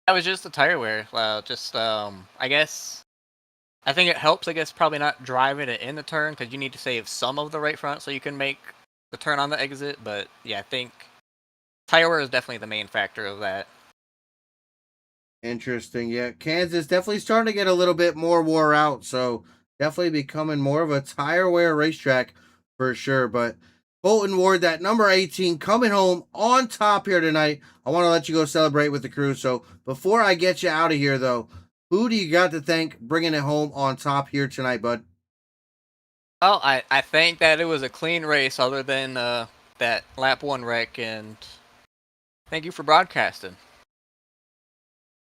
[SPEAKER 2] That was just the tire wear. I guess I think it helps. I guess probably not driving it in the turn because you need to save some of the right front so you can make the turn on the exit. But yeah, I think tire wear is definitely the main factor of that.
[SPEAKER 1] Interesting. Yeah, Kansas definitely starting to get a little bit more wore out, so definitely becoming more of a tire wear racetrack for sure. But Bolton Ward, that number 18, coming home on top here tonight. I want to let you go celebrate with the crew. So before I get you out of here, though, who do you got to thank bringing it home on top here tonight, bud?
[SPEAKER 2] Well, I think that it was a clean race other than that lap 1 wreck, and thank you for broadcasting.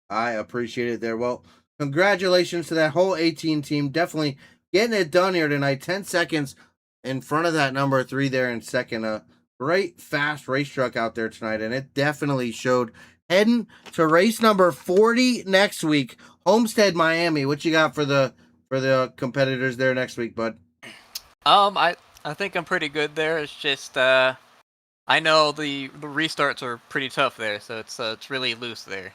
[SPEAKER 1] I appreciate it there. Well, congratulations to that whole 18 team. Definitely getting it done here tonight. 10 seconds in front of that number 3 there in second. A great fast race truck out there tonight, and it definitely showed. Heading to race number 40 next week, Homestead, Miami. What you got for the competitors there next week, bud?
[SPEAKER 2] I think I'm pretty good there. It's just I know the restarts are pretty tough there, so it's really loose there.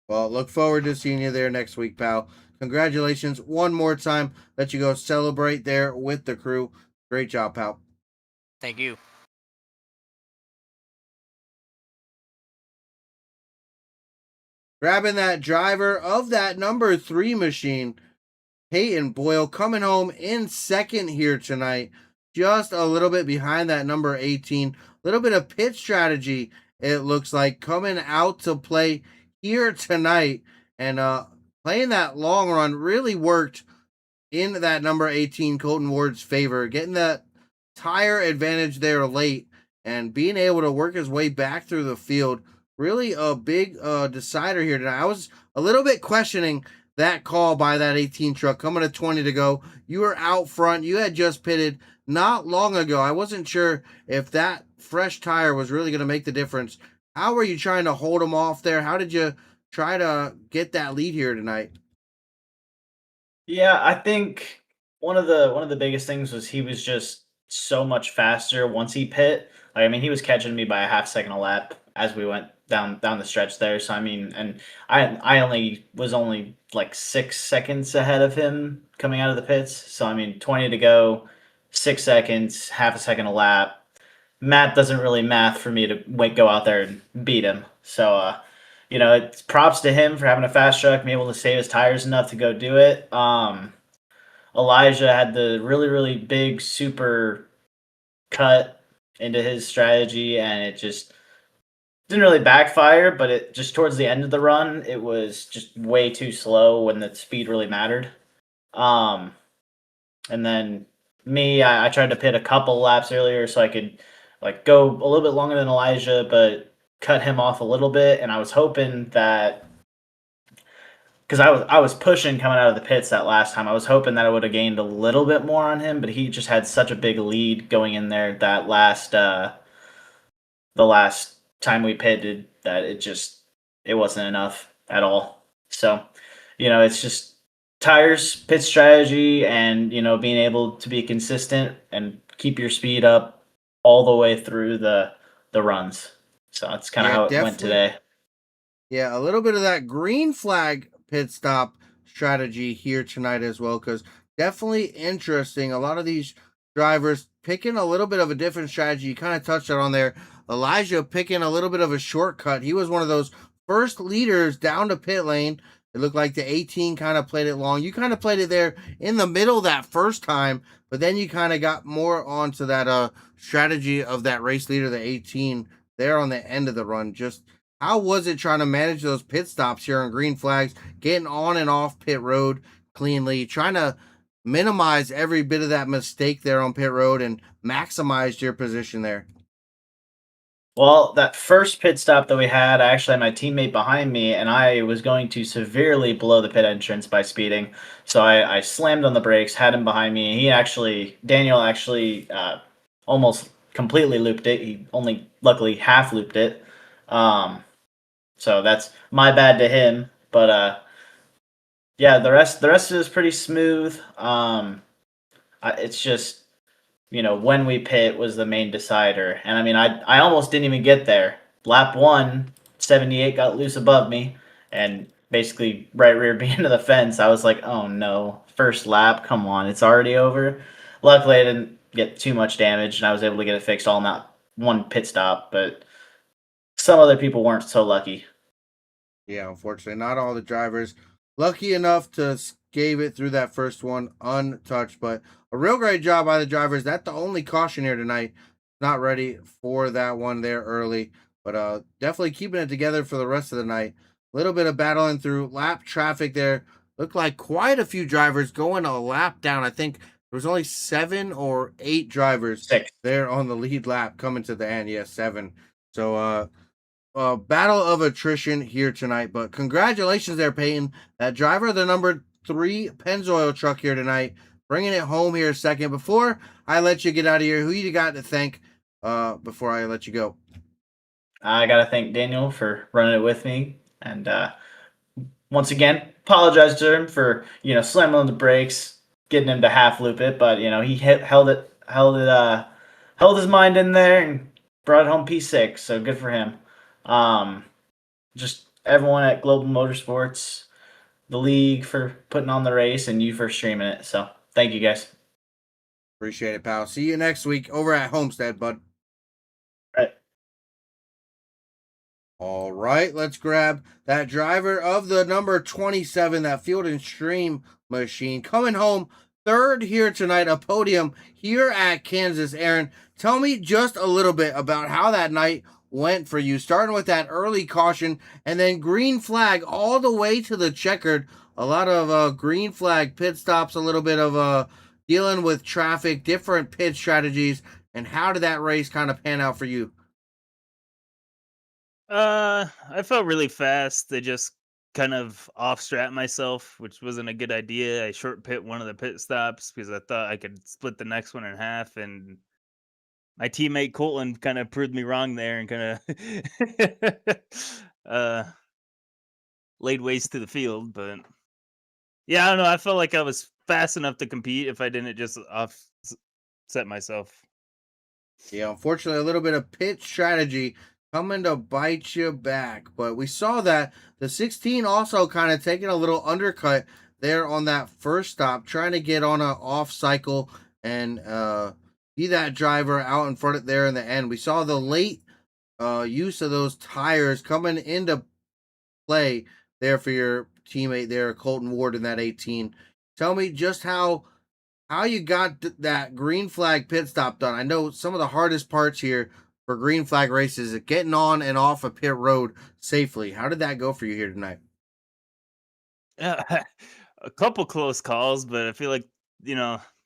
[SPEAKER 1] Well, look forward to seeing you there next week, pal. Congratulations one more time. Let you go celebrate there with the crew. Great job, pal.
[SPEAKER 2] Thank you.
[SPEAKER 1] Grabbing that driver of that number 3 machine, Peyton Boyle, coming home in second here tonight. Just a little bit behind that number 18. A little bit of pit strategy, it looks like, coming out to play here tonight. And playing that long run really worked in that number 18 Colton Ward's favor, getting that tire advantage there late and being able to work his way back through the field. Really a big decider here tonight. I was a little bit questioning that call by that 18 truck coming to 20 to go. You were out front. You had just pitted not long ago. I wasn't sure if that fresh tire was really going to make the difference. How were you trying to hold him off there? How did you try to get that lead here tonight?
[SPEAKER 3] Yeah, I think one of the biggest things was he was just so much faster once he pit. Like, I mean, he was catching me by a half second a lap as we went down the stretch there. So I mean, and I only was only like 6 seconds ahead of him coming out of the pits. So I mean, 20 to go, 6 seconds, half a second a lap. Math doesn't really math for me to go out there and beat him. So it's props to him for having a fast truck, being able to save his tires enough to go do it. Elijah had the really, really big super cut into his strategy, and it just didn't really backfire, but it just towards the end of the run, it was just way too slow when the speed really mattered. Um, and then me, I tried to pit a couple laps earlier so I could like go a little bit longer than Elijah, but cut him off a little bit. And I was hoping that because I was pushing coming out of the pits that last time. I was hoping that I would have gained a little bit more on him, but he just had such a big lead going in there that the last time we pitted that it wasn't enough at all. So, it's just tires, pit strategy, and being able to be consistent and keep your speed up all the way through the runs. So that's kind of
[SPEAKER 1] Yeah,
[SPEAKER 3] how it went
[SPEAKER 1] definitely.
[SPEAKER 3] today.
[SPEAKER 1] Yeah, a little bit of that green flag pit stop strategy here tonight as well, because definitely interesting. A lot of these drivers picking a little bit of a different strategy. You kind of touched on there. Elijah picking a little bit of a shortcut. He was one of those first leaders down to pit lane. It looked like the 18 kind of played it long. You kind of played it there in the middle that first time, but then you kind of got more onto that strategy of that race leader, the 18, there on the end of the run. Just how was it trying to manage those pit stops here on green flags, getting on and off pit road cleanly, trying to minimize every bit of that mistake there on pit road and maximize your position there?
[SPEAKER 3] Well, that first pit stop that we had, I actually had my teammate behind me, and I was going to severely blow the pit entrance by speeding. So I slammed on the brakes, had him behind me. Daniel actually almost completely looped it. He only luckily half looped it. Um, so that's my bad to him. But yeah, the rest is pretty smooth. It's just when we pit was the main decider. And I mean, I almost didn't even get there. Lap one, 78 got loose above me and basically right rear me into the fence. I was like, oh no, first lap, come on, it's already over. Luckily, I didn't get too much damage and I was able to get it fixed all in that one pit stop, but some other people weren't so lucky.
[SPEAKER 1] Yeah, unfortunately, not all the drivers lucky enough to scave it through that first one untouched. But a real great job by the drivers. That's the only caution here tonight. Not ready for that one there early, but definitely keeping it together for the rest of the night. A little bit of battling through lap traffic there. Looked like quite a few drivers going a lap down. I think there was only 7 or 8 drivers
[SPEAKER 3] 6.
[SPEAKER 1] there on the lead lap coming to the end. Yeah, 7. So battle of attrition here tonight. But congratulations there, Peyton. That driver of the number 3 Pennzoil truck here tonight, bringing it home here second. Before I let you get out of here, who you got to thank before I let you go?
[SPEAKER 3] I got to thank Daniel for running it with me. And once again, apologize to him for slamming on the brakes, getting him to half loop it, but he held his mind in there and brought it home P6. So good for him. Um, just everyone at Global Motorsports, the league for putting on the race, and you for streaming it. So thank you guys.
[SPEAKER 1] Appreciate it, pal. See you next week over at Homestead, bud.
[SPEAKER 3] All right.
[SPEAKER 1] All right, let's grab that driver of the number 27, that Field and Stream machine, coming home third here tonight, a podium here at Kansas. Aaron, tell me just a little bit about how that night went for you, starting with that early caution and then green flag all the way to the checkered. A lot of green flag pit stops, a little bit of dealing with traffic, different pit strategies, and how did that race kind of pan out for you?
[SPEAKER 4] I felt really fast. I just kind of off strat myself, which wasn't a good idea. I short pit one of the pit stops because I thought I could split the next one in half, and my teammate Colton kind of proved me wrong there and kind of uh laid waste to the field. But yeah, I don't know. I felt like I was fast enough to compete if I didn't just set myself.
[SPEAKER 1] Yeah, unfortunately, a little bit of pit strategy coming to bite you back. But we saw that the 16 also kind of taking a little undercut there on that first stop, trying to get on an off cycle and be that driver out in front of there in the end. We saw the late use of those tires coming into play there for your teammate there, Colton Ward, in that 18. Tell me just how you got that green flag pit stop done. I know some of the hardest parts here for green flag races is getting on and off a pit road safely. How did that go for you here tonight?
[SPEAKER 4] Yeah, a couple close calls, but I feel like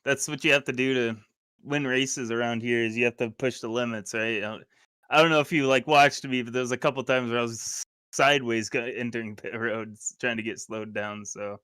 [SPEAKER 4] that's what you have to do to win races around here is you have to push the limits, right? I don't know if you like watched me, but there was a couple times where I was sideways entering pit roads trying to get slowed down. So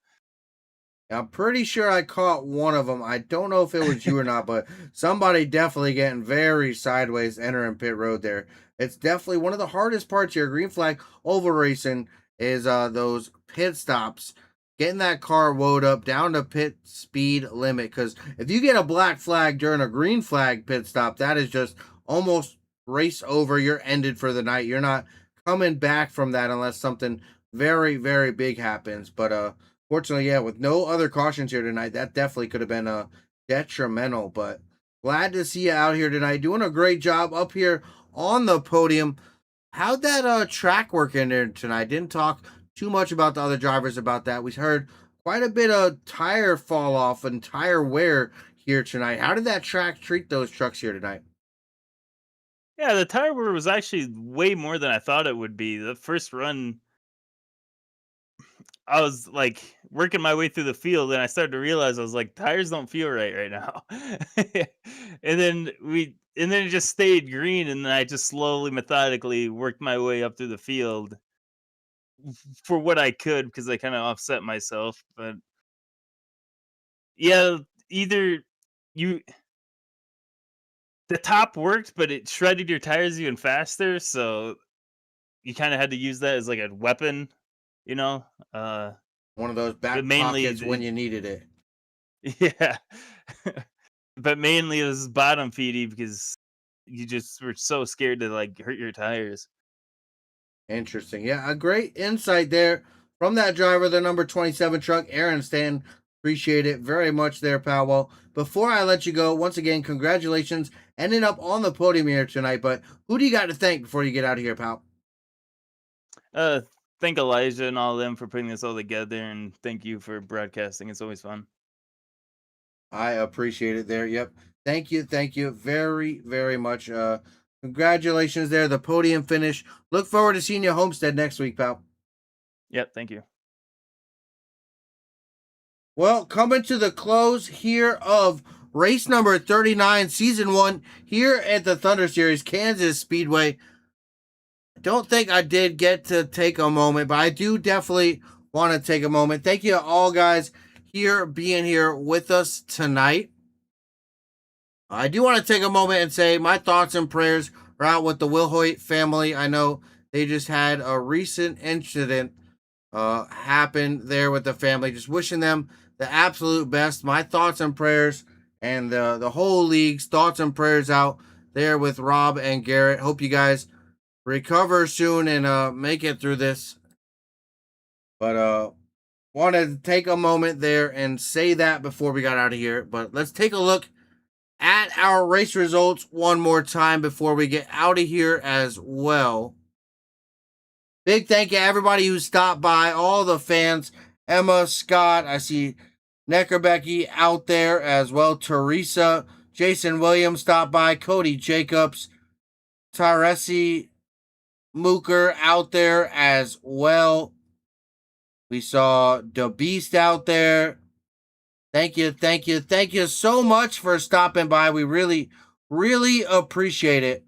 [SPEAKER 1] I'm pretty sure I caught one of them. I don't know if it was you or not, but somebody definitely getting very sideways entering pit road there. It's definitely one of the hardest parts here. Green flag oval racing is those pit stops, getting that car woed up down to pit speed limit. Because if you get a black flag during a green flag pit stop, that is just almost race over. You're ended for the night. You're not coming back from that unless something very, very big happens. But fortunately, yeah, with no other cautions here tonight, that definitely could have been detrimental. But glad to see you out here tonight, doing a great job up here on the podium. How'd that track work in there tonight? Didn't talk too much about the other drivers about that. We heard quite a bit of tire fall off and tire wear here tonight. How did that track treat those trucks here tonight?
[SPEAKER 4] yeah, the tire wear was actually way more than I thought it would be. The first run, I was like working my way through the field, and I started to realize I was like, tires don't feel right now. And then it just stayed green, and then I just slowly, methodically worked my way up through the field for what I could because I kind of offset myself. But yeah, either you the top worked, but it shredded your tires even faster, so you kind of had to use that as like a weapon, you know.
[SPEAKER 1] One of those
[SPEAKER 4] But
[SPEAKER 1] back
[SPEAKER 4] mainly,
[SPEAKER 1] pockets when you needed it.
[SPEAKER 4] yeah. But mainly it was bottom feedy because you just were so scared to like hurt your tires.
[SPEAKER 1] Interesting. Yeah, a great insight there from that driver, the number 27 truck, Aaron Stan. Appreciate it very much there, pal. Well, before I let you go, once again, congratulations ending up on the podium here tonight. But who do you got to thank before you get out of here, pal?
[SPEAKER 4] Uh, thank Elijah and all of them for putting this all together, and thank you for broadcasting. It's always fun.
[SPEAKER 1] I appreciate it there. Yep. Thank you. Thank you very, very much. Congratulations there. The podium finish. Look forward to seeing you at Homestead next week, pal.
[SPEAKER 4] Yep, thank you.
[SPEAKER 1] Well, coming to the close here of race number 39, season 1, here at the Thunder Series, Kansas Speedway. I don't think I did get to take a moment, but I do definitely want to take a moment. Thank you to all guys here being here with us tonight. I do want to take a moment and say my thoughts and prayers are out with the Wilhoit family. I know they just had a recent incident happen there with the family. Just wishing them the absolute best. My thoughts and prayers and the whole league's thoughts and prayers out there with Rob and Garrett. Hope you guys recover soon and make it through this. But wanted to take a moment there and say that before we got out of here. But let's take a look at our race results one more time before we get out of here as well. Big thank you to everybody who stopped by, all the fans, Emma, Scott, I see Neckerbecky out there as well, Teresa, Jason Williams stopped by, Cody Jacobs, Taresi Mooker out there as well. We saw the Beast out there. Thank you so much for stopping by. We really, really appreciate it.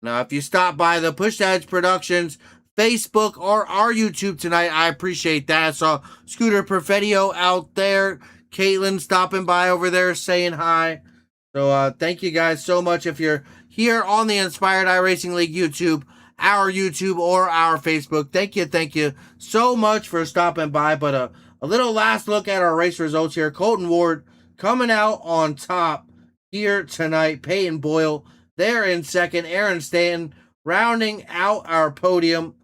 [SPEAKER 1] Now, if you stop by the Push to Edge Productions Facebook or our YouTube tonight, I appreciate that. I saw Scooter Perfetio out there. Caitlin stopping by over there saying hi. So thank you guys so much. If you're here on the Inspired iRacing League YouTube, our YouTube or our Facebook, thank you so much for stopping by. But a little last look at our race results here. Colton Ward coming out on top here tonight. Peyton Boyle there in second. Aaron Stanton rounding out our podium.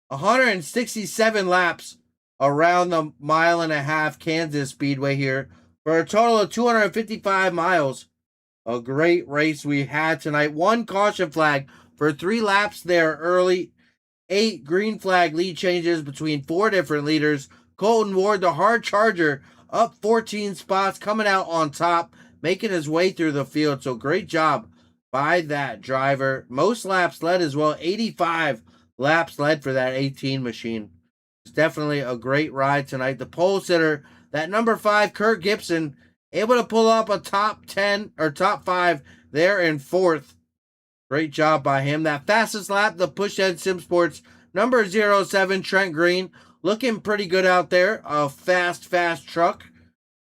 [SPEAKER 1] 167 laps around the 1.5-mile Kansas Speedway here for a total of 255 miles. A great race we had tonight. 1 caution flag for 3 laps there early. 8 green flag lead changes between 4 different leaders. Colton Ward, the hard charger, up 14 spots, coming out on top, making his way through the field. So great job by that driver. Most laps led as well. 85 laps led for that 18 machine. It's definitely a great ride tonight. The pole sitter, that number 5, Kurt Gibson, able to pull up a top 10 or top 5 there in 4th. Great job by him. That fastest lap, the Push Edge Sim Sports number 07, Trent Green, looking pretty good out there. A fast truck,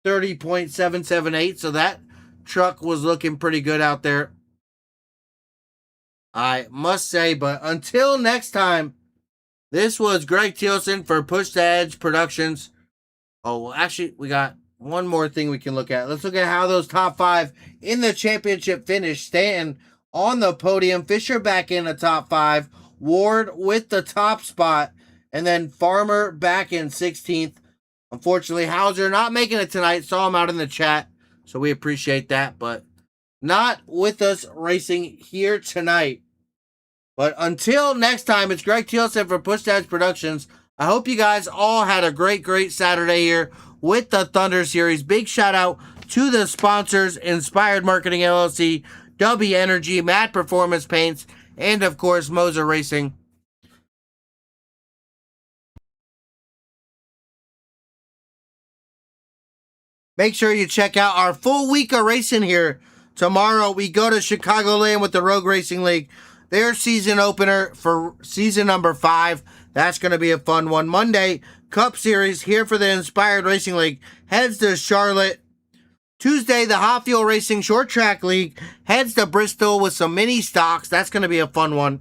[SPEAKER 1] 30.778. So that truck was looking pretty good out there, I must say. But until next time, this was Greg Thielsen for Push the Edge Productions. Oh, well, actually, we got one more thing we can look at. Let's look at how those top 5 in the championship finish. Stanton on the podium, Fisher back in the top 5, Ward with the top spot, and then Farmer back in 16th. Unfortunately, Hauser not making it tonight. Saw him out in the chat, so we appreciate that, but not with us racing here tonight. But until next time, it's Greg Thielsen for Push Edge Productions. I hope you guys all had a great Saturday here with the Thunder Series. Big shout out to the sponsors, Inspired Marketing LLC, W Energy, Matt Performance Paints, and of course, Moser Racing. Make sure you check out our full week of racing here. Tomorrow, we go to Chicagoland with the Rogue Racing League. Their season opener for season number 5. That's going to be a fun one. Monday, Cup Series here for the Inspired Racing League. Heads to Charlotte. Tuesday, the Hot Fuel Racing Short Track League heads to Bristol with some mini stocks. That's going to be a fun one.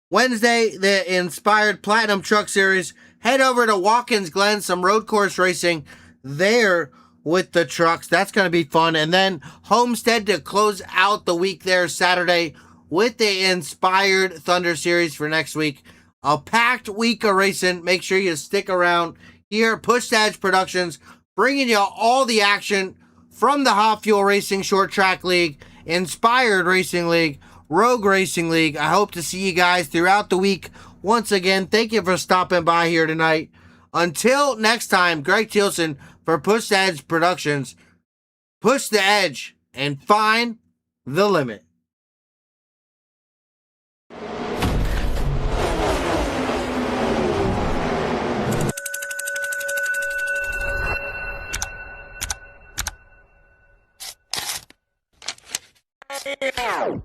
[SPEAKER 1] Wednesday, the Inspired Platinum Truck Series head over to Watkins Glen, some road course racing there with the trucks. That's going to be fun. And then Homestead to close out the week there Saturday with the Inspired Thunder Series for next week. A packed week of racing. Make sure you stick around here. Push Edge Productions bringing you all the action from the Hot Fuel Racing Short Track League, Inspired Racing League, Rogue Racing League. I hope to see you guys throughout the week. Once again, thank you for stopping by here tonight. Until next time, Greg Thielsen for Push the Edge Productions. Push the edge and find the limit.
[SPEAKER 5] Yeah.